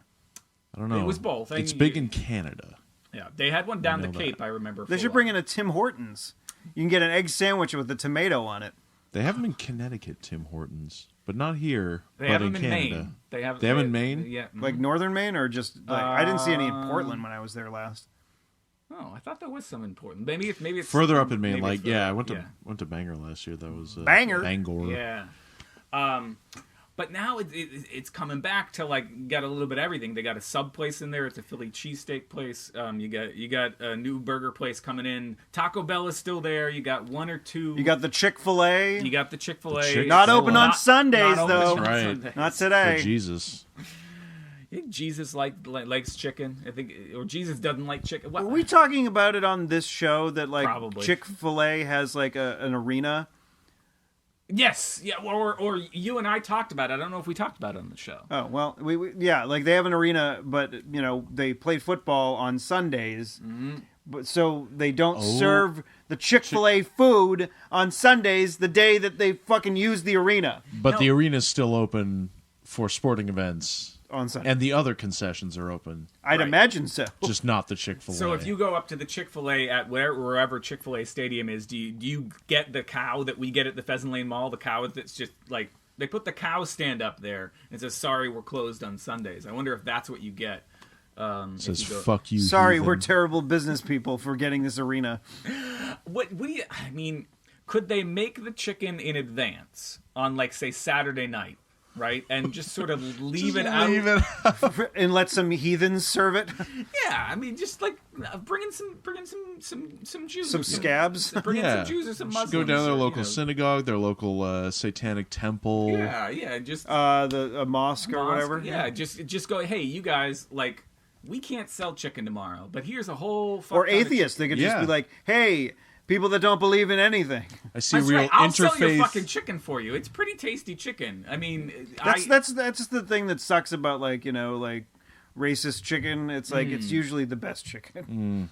I don't know. It was both. It's big in Canada. Yeah, they had one down the know Cape. I remember. They for a should while. bring in a Tim Hortons. You can get an egg sandwich with a tomato on it. They have them in Connecticut, Tim Hortons, but not here. They but have in them in Canada. Maine. They have them in Maine? Yeah. Like northern Maine or just like I didn't see any in Portland when I was there last. Oh, I thought there was some in Portland. Maybe it's Further up in Maine, maybe it's like further I up. went to Bangor last year. That was Bangor? Bangor. Yeah. But now it's coming back to like got a little bit of everything. They got a sub place in there. It's a Philly cheesesteak place. You got a new burger place coming in. Taco Bell is still there. You got 1 or 2. You got the Chick-fil-A. You got the Chick-fil-A. Chick-fil-A. Not open on Not- Sundays, not open though. on Right. Sundays. Not For today. Jesus. I think Jesus likes chicken. I think, or Jesus doesn't like chicken. What? Were we talking about it on this show that like Probably. Chick-fil-A has like an arena? Yes, yeah, or you and I talked about it. I don't know if we talked about it on the show. Oh, well, we yeah, like they have an arena, but they play football on Sundays. But so they don't serve the Chick-fil-A food on Sundays, the day that they fucking use the arena But the arena's still open for sporting events, on Sunday. and the other concessions are open, I'd Right. imagine so. just not the Chick-fil-A. So if you go up to the Chick-fil-A at wherever Chick-fil-A Stadium is, do you get the cow that we get at the Pheasant Lane Mall? The cow that's just like they put the cow stand up there and says, "Sorry, we're closed on Sundays." I wonder if that's what you get. it says if you go- "fuck you." Sorry, heathen." we're terrible business people for getting this arena. What do you? I mean, could they make the chicken in advance on like say Saturday night, right, and just sort of leave it out? And let some heathens serve it. Yeah, I mean, just like bring in some Jews, Some or scabs. bring in Yeah. some Jews or some Just Muslims. go down to their or, local synagogue, their local satanic temple. Yeah, just A mosque or whatever. Yeah, just go. Hey, you guys, like, we can't sell chicken tomorrow, but here's a whole fuck Or ton of atheists. They could just Yeah. be like, hey, people that don't believe in anything. I see That's real right. I'll sell your interfaith. fucking chicken for you. It's pretty tasty chicken. I mean, That's the thing that sucks about like racist chicken. It's like it's usually the best chicken.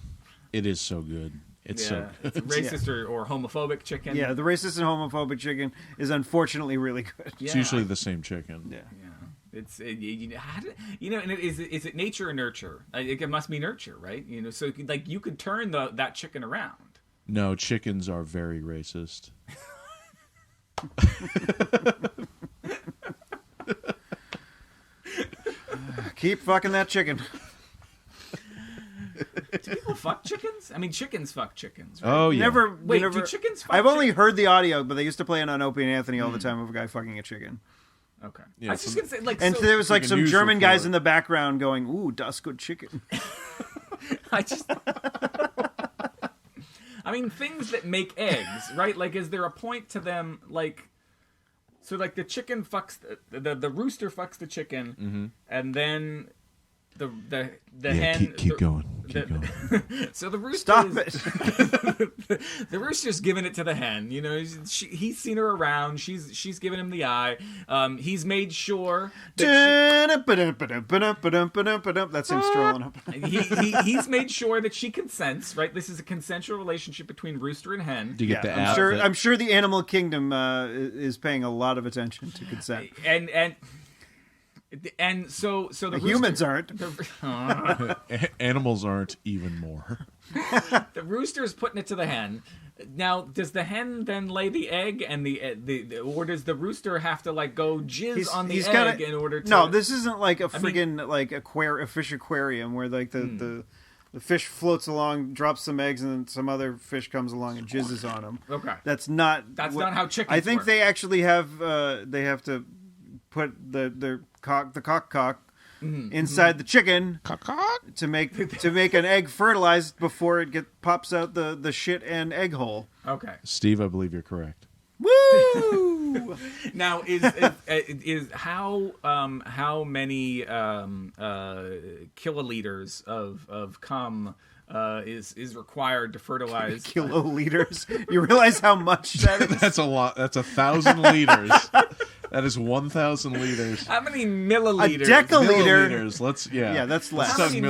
It is so good. It's so good. it's racist or homophobic chicken. Yeah, the racist and homophobic chicken is unfortunately really good. Yeah. It's usually the same chicken. Yeah. Yeah. It's and is it nature or nurture? It must be nurture, right? So like you could turn that chicken around. No, chickens are very racist. Keep fucking that chicken. Do people fuck chickens? I mean, chickens fuck chickens. Right? Oh yeah. Wait, never, do chickens fuck I've only chickens? heard the audio, but they used to play it on Opie and Anthony all the time of a guy fucking a chicken. Okay. Yeah, I was just gonna say, like, And so, there was like Freaking some news German guys report. in the background going, "Ooh, das good chicken." I just. I mean, things that make eggs, right? Like, is there a point to them? Like, so like the chicken fucks the rooster fucks the chicken, and then the hen keep going. Keep going. So the rooster Stop is, it. the rooster's giving it to the hen. You know, he's seen her around. She's giving him the eye. He's made sure that That's him strolling up. he's made sure that she consents. Right, this is a consensual relationship between rooster and hen. Do you get the app? I'm sure the animal kingdom is paying a lot of attention to consent. And so the Humans aren't. Animals aren't even more. The rooster is putting it to the hen. Now, does the hen then lay the egg, and or does the rooster have to like go jizz on the egg in order to? No, this isn't like a friggin' like a fish aquarium where like the fish floats along, drops some eggs, and then some other fish comes along and jizzes on them. Okay, that's not not how chickens. I think work. they actually have they have to put the cock inside the chicken to make an egg fertilized before it pops out the shit and egg hole. Okay, Steve, I believe you're correct. Woo! Now is how many kiloliters of cum is required to fertilize kiloliters? You realize how much that is? That's a lot. That's 1,000 liters. That is 1,000 liters. How many milliliters? A deciliter. Milliliters. Yeah, that's less. How many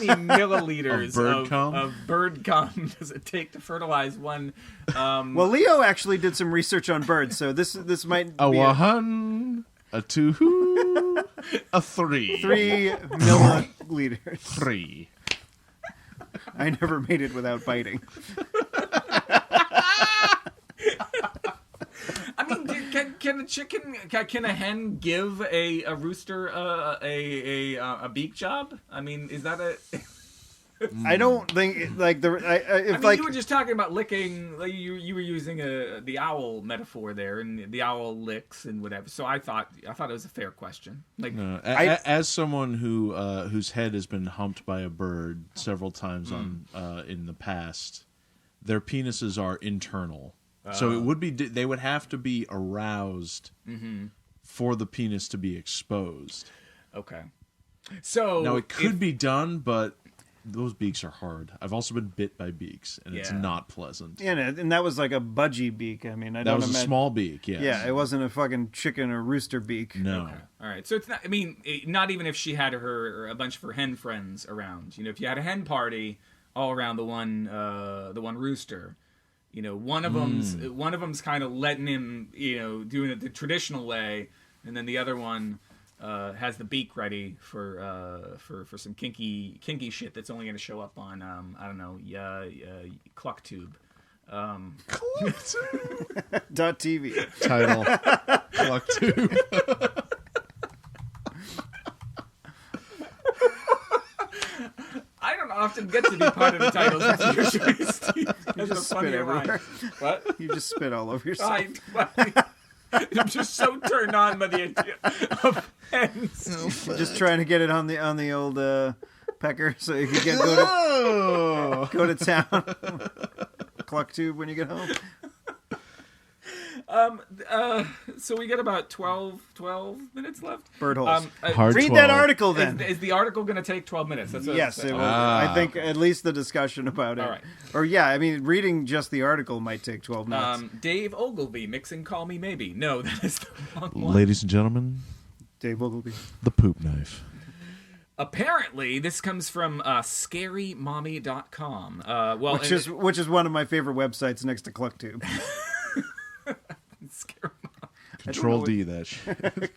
milliliters of bird cum does it take to fertilize one? Well, Leo actually did some research on birds, so this might a be 1, a 2, a 3. 3 milliliters. 3. I never made it without biting. I mean, can a hen give a rooster a beak job? I mean, is that a? I don't think you were just talking about licking. Like you were using the owl metaphor there, and the owl licks and whatever. So I thought it was a fair question. Like, no, as someone whose head has been humped by a bird several times in the past, their penises are internal. So it would be they would have to be aroused for the penis to be exposed. Okay. So now it could be done, but those beaks are hard. I've also been bit by beaks, and it's not pleasant. Yeah, and that was like a budgie beak. I mean, that was a small beak. Yes. Yeah, it wasn't a fucking chicken or rooster beak. No. Okay. All right. So it's not. I mean, not even if she had a bunch of her hen friends around. You know, if you had a hen party all around the one rooster. You know, one of them's kind of letting him, you know, doing it the traditional way, and then the other one has the beak ready for some kinky shit that's only going to show up on I don't know, CluckTube. .tv title CluckTube. I don't often get to be part of the titles. That's usually Steve. You just spit everywhere. What? You just spit all over yourself. I'm just so turned on by the idea of hens. Just trying to get it on the old pecker so you can go to town. CluckTube when you get home. So we got about 12 minutes left. Bird holes. Read 12. That article then. Is the article going to take 12 minutes? That's what yes, it will. I think at least the discussion about it. All right. Or yeah, I mean, reading just the article might take 12 minutes. Dave Ogilvy mixing Call Me Maybe. No, that is the wrong one. Ladies and gentlemen, Dave Ogilvy. the poop knife. Apparently, this comes from scarymommy.com. Which is one of my favorite websites next to CluckTube. Control D that shit.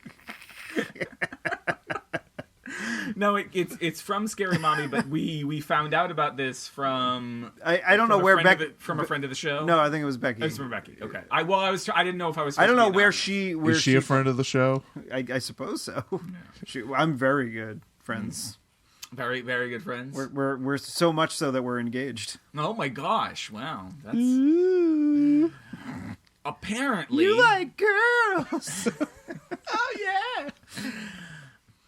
No, it's from Scary Mommy, but we found out about this from I don't know where Becky from a friend of the show. No, I think it was Becky. It was from Becky. Okay. I didn't know if I was. I don't know where Is she a friend of the show? I suppose so. I'm very good friends. Very, very good friends. We're so much so that we're engaged. Oh my gosh! Wow, that's apparently you like girls. Oh yeah.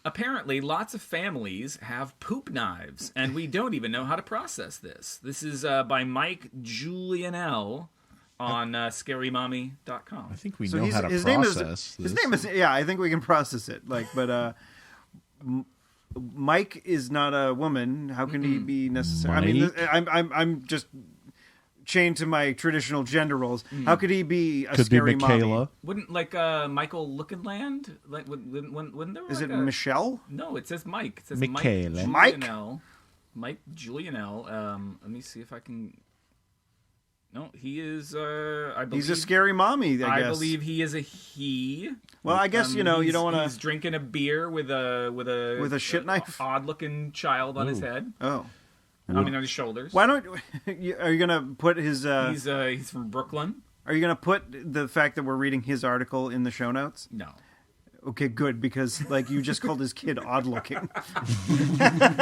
Apparently, lots of families have poop knives, and we don't even know how to process this. This is by Mike Julianell on scarymommy.com. I think we know how to process this. His name is, yeah, I think we can process it. But Mike is not a woman. How can he be necessary? I mean, I'm just chained to my traditional gender roles. How could he be a scary Michaela. mommy? Wouldn't Michael Lookinland? Like wouldn't there? Is like it Michelle? No, it says Mike. It says Michaela. Mike Julianell. Mike Julianell. Let me see if I can. No, he is. I believe He's a scary mommy. I guess. I believe he is a he. Well, I guess you don't want to. He's drinking a beer with a shit knife, odd-looking child on his head. Oh, I mean on his shoulders. Why don't? Are you gonna put his? He's from Brooklyn. Are you gonna put the fact that we're reading his article in the show notes? No. Okay, good, because you just called his kid odd looking.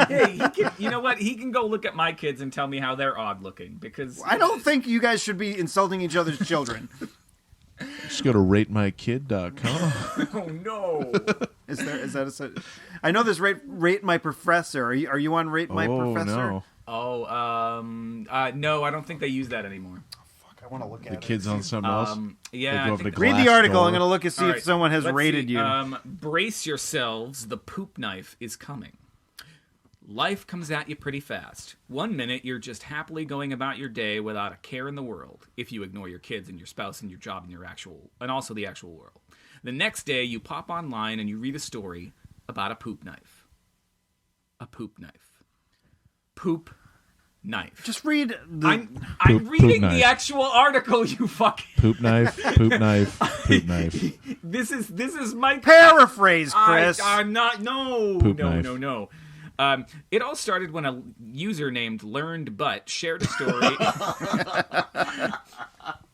Hey, you know what? He can go look at my kids and tell me how they're odd looking because I don't think you guys should be insulting each other's children. Just go to ratemykid.com. Oh no! Is that I know there's rate my professor. Are you on rate my professor? No. Oh, no, I don't think they use that anymore. I want to look at The kid's on something else. Yeah, They go I over think to Read the article. Glassdoor. I'm going to look and see All if right, someone has let's rated see. you. Brace yourselves. The poop knife is coming. Life comes at you pretty fast. 1 minute, you're just happily going about your day without a care in the world, if you ignore your kids and your spouse and your job and also the actual world. The next day, you pop online and you read a story about a poop knife. A poop knife. Poop knife. Just read the... I'm reading knife. the actual article, you fucking... Poop knife, poop knife, poop knife. This is my... Paraphrase, Chris. I'm not... No. Poop no, knife. no. It all started when a user named Learned Butt shared a story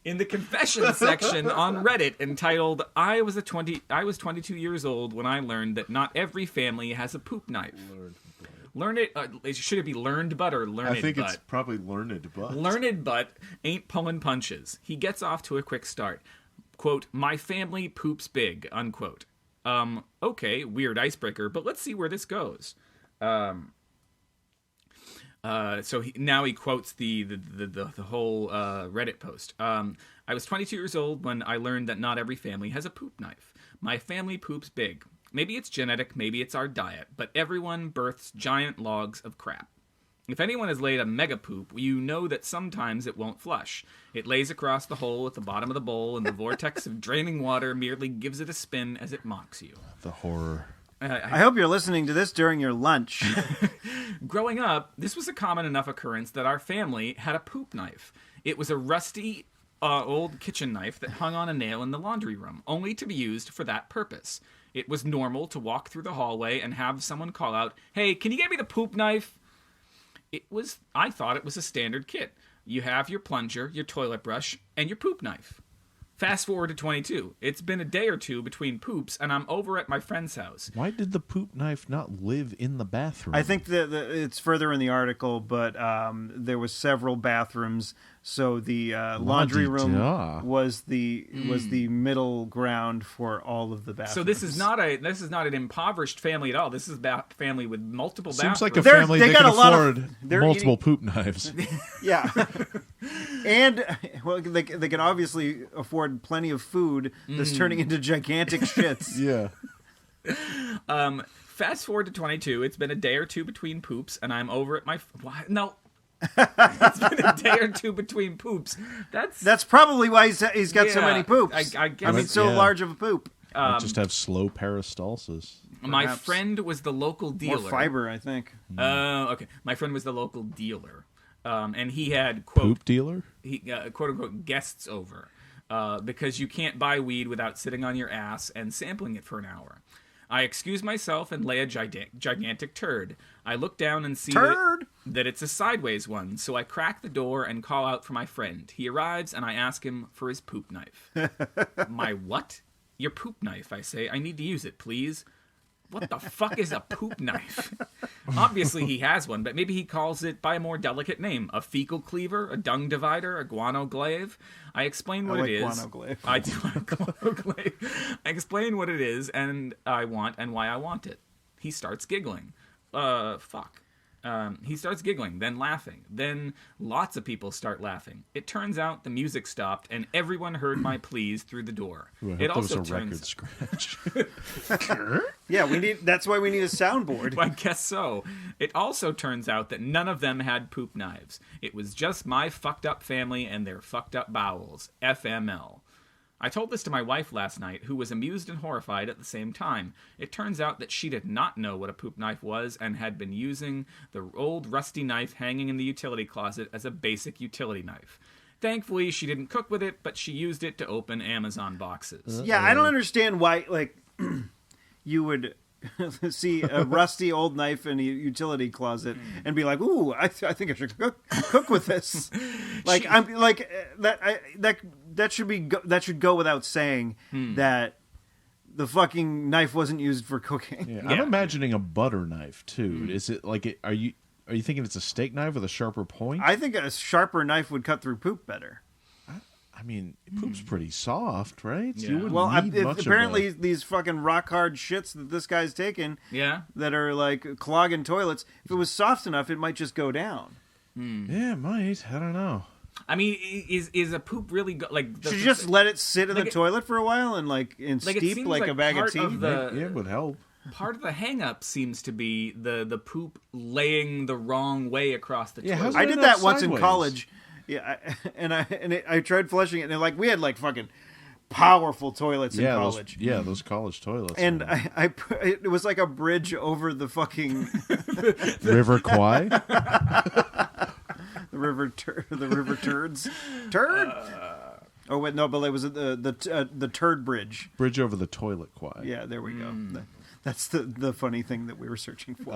in the confession section on Reddit entitled I was 22 years old when I learned that not every family has a poop knife. Learn it. Should it be Learned Butt or Learned Butt? I think it's probably Learned Butt. Learned Butt ain't pulling punches. He gets off to a quick start. Quote, my family poops big, unquote. Okay, weird icebreaker, but let's see where this goes. So now he quotes the whole Reddit post. I was 22 years old when I learned that not every family has a poop knife. My family poops big. Maybe it's genetic, maybe it's our diet, but everyone births giant logs of crap. If anyone has laid a mega poop, you know that sometimes it won't flush. It lays across the hole at the bottom of the bowl, and the vortex of draining water merely gives it a spin as it mocks you. The horror. I hope you're listening to this during your lunch. Growing up, this was a common enough occurrence that our family had a poop knife. It was a rusty old kitchen knife that hung on a nail in the laundry room, only to be used for that purpose. It was normal to walk through the hallway and have someone call out, "Hey, can you get me the poop knife?" I thought it was a standard kit. You have your plunger, your toilet brush, and your poop knife. Fast forward to 22. It's been a day or two between poops, and I'm over at my friend's house. Why did the poop knife not live in the bathroom? I think that it's further in the article, but there was several bathrooms, so the laundry room was the middle ground for all of the bathrooms. So this is not an impoverished family at all. This is a family with multiple bathrooms. Seems like a family they that got can a lot of- afford they're multiple eating- poop knives. Yeah. And well, they can obviously afford plenty of food that's turning into gigantic shits. Yeah. Fast forward to 22. It's been a day or two between poops, and I'm over at my... What? No. It's been a day or two between poops. That's probably why he's got so many poops. I guess. I mean, so Yeah. large of a poop. Might just have slow peristalsis. My Perhaps. friend was the local dealer. More fiber, I think. Okay. My friend was the local dealer. And he had, quote... Poop dealer? He, quote-unquote, guests over. Because you can't buy weed without sitting on your ass and sampling it for an hour. I excuse myself and lay a gigantic turd. I look down and see that it's a sideways one, so I crack the door and call out for my friend. He arrives, and I ask him for his poop knife. My what? Your poop knife, I say. I need to use it, please. What the fuck is a poop knife? Obviously he has one, but maybe he calls it by a more delicate name. A fecal cleaver, a dung divider, a guano glaive. I explain what it is. Guano glaive. I do like guano glaive. I explain what it is and I want and why I want it. He starts giggling. Fuck. He starts giggling, then laughing. Then lots of people start laughing. It turns out the music stopped, and everyone heard my pleas through the door. Ooh, I hope It that was also a record turns. scratch. Yeah, that's why we need a soundboard. I guess so. It also turns out that none of them had poop knives. It was just my fucked up family and their fucked up bowels. FML. I told this to my wife last night, who was amused and horrified at the same time. It turns out that she did not know what a poop knife was and had been using the old rusty knife hanging in the utility closet as a basic utility knife. Thankfully, she didn't cook with it, but she used it to open Amazon boxes. Yeah, I don't understand why, like, you would see a rusty old knife in a utility closet and be like, "Ooh, I think I should cook with this." Like, I'm like that should go without saying that the fucking knife wasn't used for cooking. Yeah, I'm imagining a butter knife too. Is it like Are you thinking it's a steak knife with a sharper point? I think a sharper knife would cut through poop better. I mean, poop's pretty soft, right? Yeah. You wouldn't Well, need much apparently of these fucking rock hard shits that this guy's taking Yeah? that are like clogging toilets, if it was soft enough, it might just go down. Yeah, it might. I don't know. I mean, is a poop really Should you just let it sit in like the it- toilet for a while and like it steep seems like a bag of part tea? the- Yeah, it would help. part of the hang-up seems to be the poop laying the wrong way across the Yeah, toilet. how's I Line did up that once in sideways. college. Yeah, I tried flushing it, and like we had like fucking powerful toilets in Yeah, college. those college toilets. And man. it was like a bridge over the fucking River Kwai. the river turds. Turd. Oh wait, no, but it was the turd bridge. Bridge over the toilet Kwai. Yeah, there we go. That's the funny thing that we were searching for.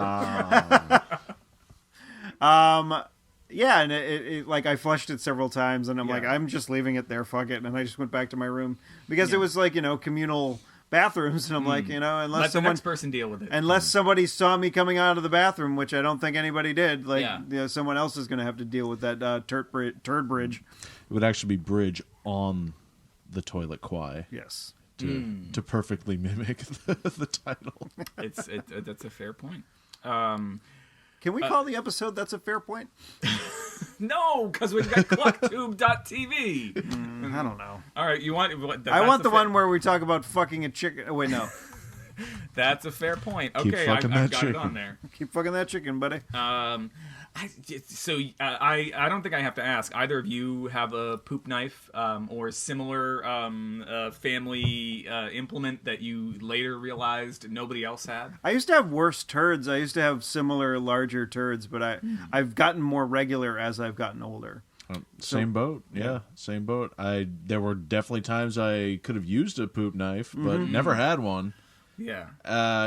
Yeah, and it like I flushed it several times, and I'm like, I'm just leaving it there, fuck it, and I just went back to my room because it was like communal bathrooms, and I'm like, unless Let the someone next person deal with it. unless somebody saw me coming out of the bathroom, which I don't think anybody did, like Yeah. someone else is going to have to deal with that turd bridge. It would actually be bridge on the toilet Kwai Yes. to perfectly mimic the title. That's a fair point. Can we call the episode "That's a Fair Point"? No, because we've got CluckTube.tv. I don't know. All right, you want? I want the one where we talk about fucking a chicken. Oh, wait, no. That's a fair point. Keep Okay, fucking I've that got it chicken. on there. Keep fucking that chicken, buddy. I don't think I have to ask. Either of you have a poop knife or similar family implement that you later realized nobody else had? I used to have worse turds. I used to have similar larger turds, but I've gotten more regular as I've gotten older. Same boat. Yeah, same boat. There were definitely times I could have used a poop knife, but never had one. Yeah.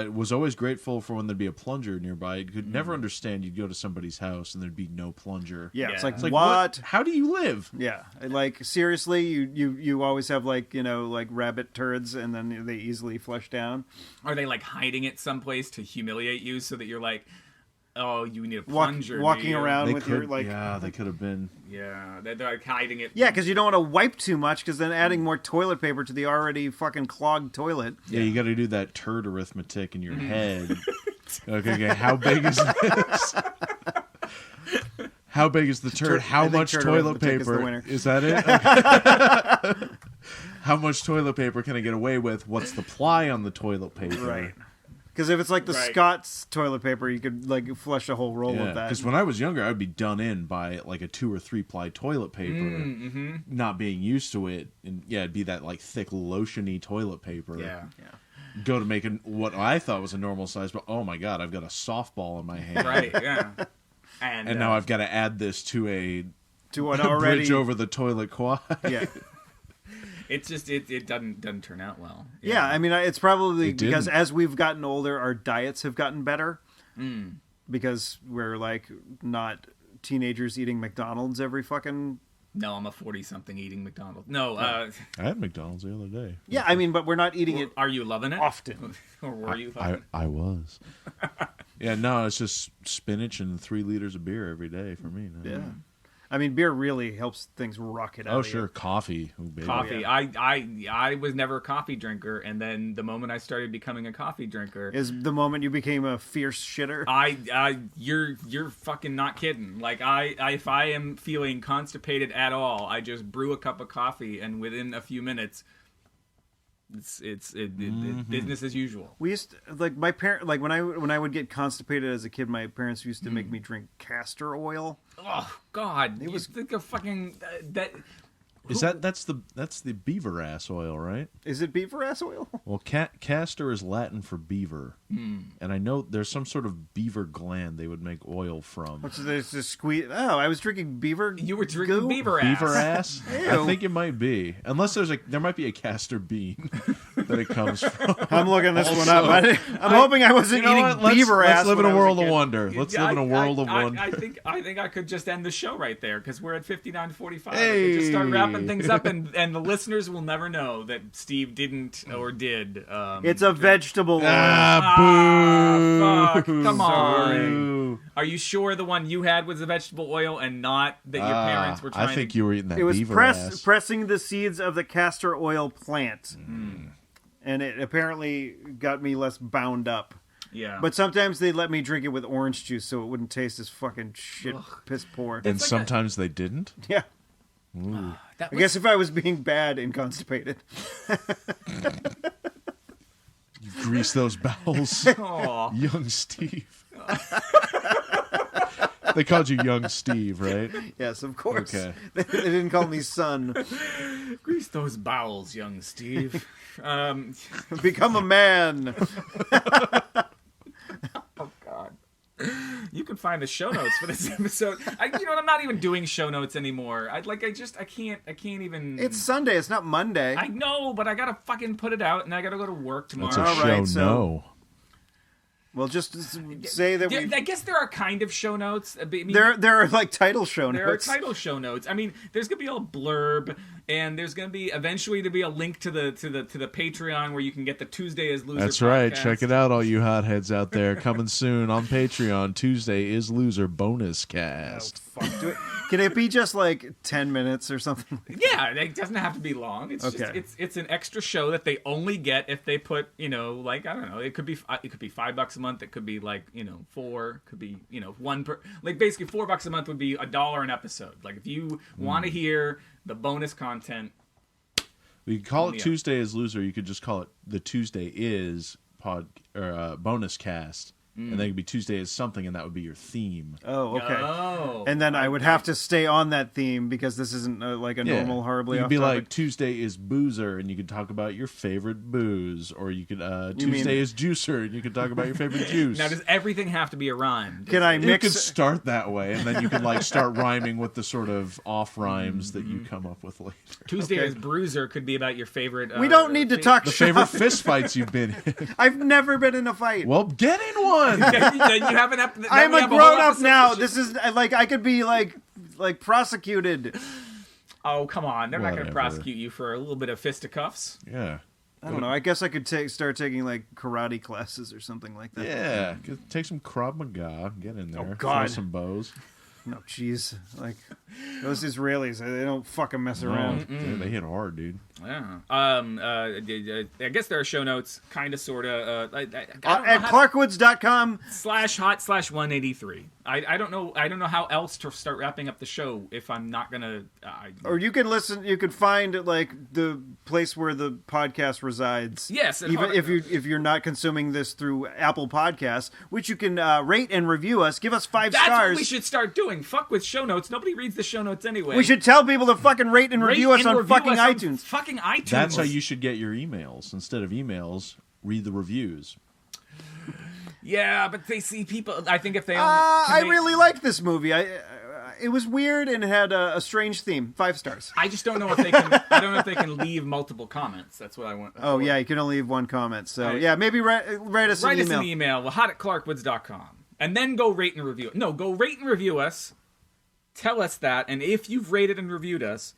Was always grateful for when there'd be a plunger nearby. You could never understand. You'd go to somebody's house and there'd be no plunger. Yeah, Yeah. it's like, It's Like, what? How do you live? Yeah, like seriously, you always have like like rabbit turds, and then they easily flush down. Are they like hiding it someplace to humiliate you so that you're like, oh, you need a plunger? Walking do you? around They with could, your like. yeah, they could have been. Yeah, they're like hiding it. Yeah, because you don't want to wipe too much, because then adding more toilet paper to the already fucking clogged toilet. Yeah, you got to do that turd arithmetic in your head. Okay, how big is this? How big is the turd? I How think much turd toilet arithmetic is the paper? winner. Is that it? Okay. How much toilet paper can I get away with? What's the ply on the toilet paper? Right. Because if it's like the Right. Scott's toilet paper, you could like flush a whole roll Yeah, of that. because when I was younger, I'd be done in by like a 2 or 3 ply toilet paper, not being used to it, and it'd be that like thick lotiony toilet paper. Yeah. Go to make what I thought was a normal size, but oh my god, I've got a softball in my hand, Right, yeah. And now I've got to add this to a to an already bridge over the toilet quad. yeah. it's just it doesn't turn out well. Yeah, I mean, it's probably It because didn't. as we've gotten older, our diets have gotten better. Because we're like not teenagers eating McDonald's every fucking. No, I'm a 40-something eating McDonald's. No, I had McDonald's the other day. Yeah, I mean, but we're not eating it are you loving it? often. Or were you loving it? I was. Yeah, no, it's just spinach and 3 liters of beer every day for me. No. Yeah. I mean, beer really helps things rocket out. Oh, of sure. you. Coffee. Ooh, baby. Coffee. yeah. I was never a coffee drinker, and then the moment I started becoming a coffee drinker, Is the moment you became a fierce shitter. you're fucking not kidding. Like if I am feeling constipated at all, I just brew a cup of coffee, and within a few minutes, it's business as usual. We used to, like my parent like when I would get constipated as a kid, my parents used to make me drink castor oil. Oh God, it was think of fucking that. Is that's the beaver ass oil, right? Is it beaver ass oil? Well, castor is Latin for beaver, and I know there's some sort of beaver gland they would make oil from. So there's this squeeze. Oh, I was drinking beaver. You were drinking goo? beaver ass. Beaver ass? Ew. I think it might be, unless there might be a castor bean that it comes from. I'm looking this one up. I'm hoping I wasn't eating beaver ass. Let's live in when a I was world of kid. wonder. Let's live in a world of wonder. I think I could just end the show right there because we're at 59:45. I Hey. could just start wrapping things up, and the listeners will never know that Steve didn't or did. It's a vegetable oil. Fuck. Come on. Sorry. Are you sure the one you had was the vegetable oil and not that your parents were trying I think to... you were eating that It was beaver ass. pressing the seeds of the castor oil plant. And it apparently got me less bound up. Yeah. But sometimes they let me drink it with orange juice so it wouldn't taste as fucking shit piss poor. And like sometimes they didn't. Yeah. that I guess if I was being bad and constipated. You grease those bowels, Aw. young Steve. They called you young Steve, right? Yes, of course. Okay. They didn't call me son. Grease those bowels, young Steve. Become a man. Oh God! You can find the show notes for this episode. I'm not even doing show notes anymore. I can't even. It's Sunday. It's not Monday. I know, but I gotta fucking put it out, and I gotta go to work tomorrow. That's a All show. right, so- No. Well, just say that I guess there are kind of show notes. I mean, there are like title show there are notes. title show notes. I mean, there's gonna be a blurb, and there's gonna be eventually to be a link to the Patreon where you can get the Tuesday is Loser. That's right. podcast. Check it out, all you hotheads out there. Coming soon on Patreon. Tuesday is Loser bonus cast. Fuck, do it. Can it be just like 10 minutes or something? Yeah, it doesn't have to be long. It's Okay. just it's an extra show that they only get if they put like I don't know. It could be $5 a month. It could be like $4. Could be one per. Like basically $4 a month would be $1 an episode. Like if you want to hear the bonus content. We could call it Yeah. Tuesday is Loser. You could just call it the Tuesday is bonus cast. And then it could be Tuesday is something, and that would be your theme. Oh, okay. Oh, And then I would have to stay on that theme because this isn't like a normal horribly You'd off be topic. like Tuesday is Boozer, and you could talk about your favorite booze, or you could You mean- Tuesday is Juicer, and you could talk about your favorite juice. now does everything have to be a rhyme? Can I You mix? could start that way, and then you could like start rhyming with the sort of off rhymes that you come up with later. Tuesday Okay. is Bruiser could be about your favorite. We don't need to talk The shop. favorite fist fights you've been in. I've never been in a fight. Well, get in one. Then you have an episode. I'm a grown up now. This is like I could be like prosecuted. Oh come on! They're not going to Whatever. prosecute you for a little bit of fisticuffs. Yeah. I don't know. I guess I could start taking like karate classes or something like that. Yeah. Take some Krav Maga. Get in there. Oh, God. Throw some bows. No, jeez. Like those Israelis, they don't fucking mess around. Dude, they hit hard, dude. Yeah. I guess there are show notes, kind of, sort of. At clarkwoods.com. /hot/183. I don't know. I don't know how else to start wrapping up the show if I'm not gonna. Or you can listen. You can find like the place where the podcast resides. Yes, even if you're not consuming this through Apple Podcasts, which you can rate and review us. Give us 5 That's stars. what we should start doing. Fuck with show notes. Nobody reads the show notes anyway. We should tell people to fucking rate and Rate review us and on review fucking us on iTunes. Fucking iTunes. That's how you should get your emails. Instead of emails, read the reviews. Yeah, but they see people. I think if they. Only, I they- really liked this movie. It was weird and it had a strange theme. 5 stars. I just don't know if they can. I don't know if they can leave multiple comments. That's what I want. Oh yeah, you can only leave 1 comment. So Right. yeah, maybe write us Write an us email. an email. hot@clarkwoods.com. And then go rate and review it. No, go rate and review us. Tell us that. And if you've rated and reviewed us,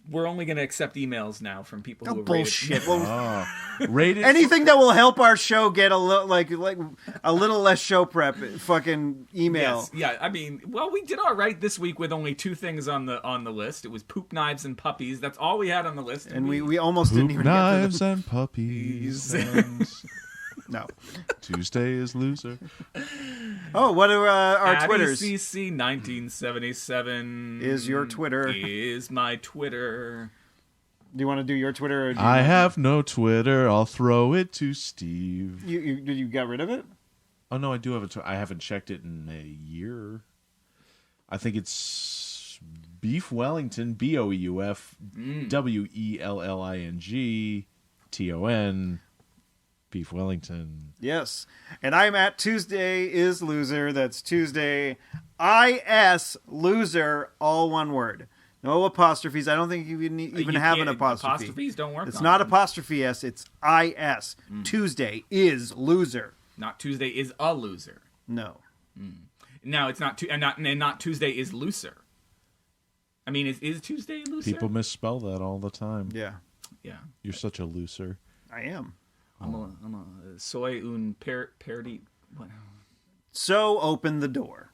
we're only going to accept emails now from people who have bullshit. Well, Rated anything that will help our show get a little like a little less show prep. Fucking email. Yes, yeah. I mean, well, we did all right this week with only 2 things on the list. It was poop, knives, and puppies. That's all we had on the list. And we almost didn't even knives get to and puppies. no. Tuesday is loser. Oh, what are our Twitters? CC 1977 Is your Twitter. Is my Twitter. Do you want to do your Twitter? Or do you I have no Twitter. I'll throw it to Steve. You got rid of it? Oh no, I do have a Twitter. I haven't checked it in a year. I think it's Beef Wellington. BOEUF WELLINGTON. Beef Wellington. Yes. And I'm at Tuesday is Loser. That's Tuesday IS Loser, all one word. No apostrophes. I don't think you even have an apostrophe. Apostrophes don't work. It's not apostrophe S, it's IS. Tuesday is Loser. Not Tuesday is a loser. No. Now it's not and not Tuesday is looser. I mean, is Tuesday looser? People misspell that all the time. Yeah. Yeah. You're such a loser. I am. I'm a soy un perdi. What? So open the door.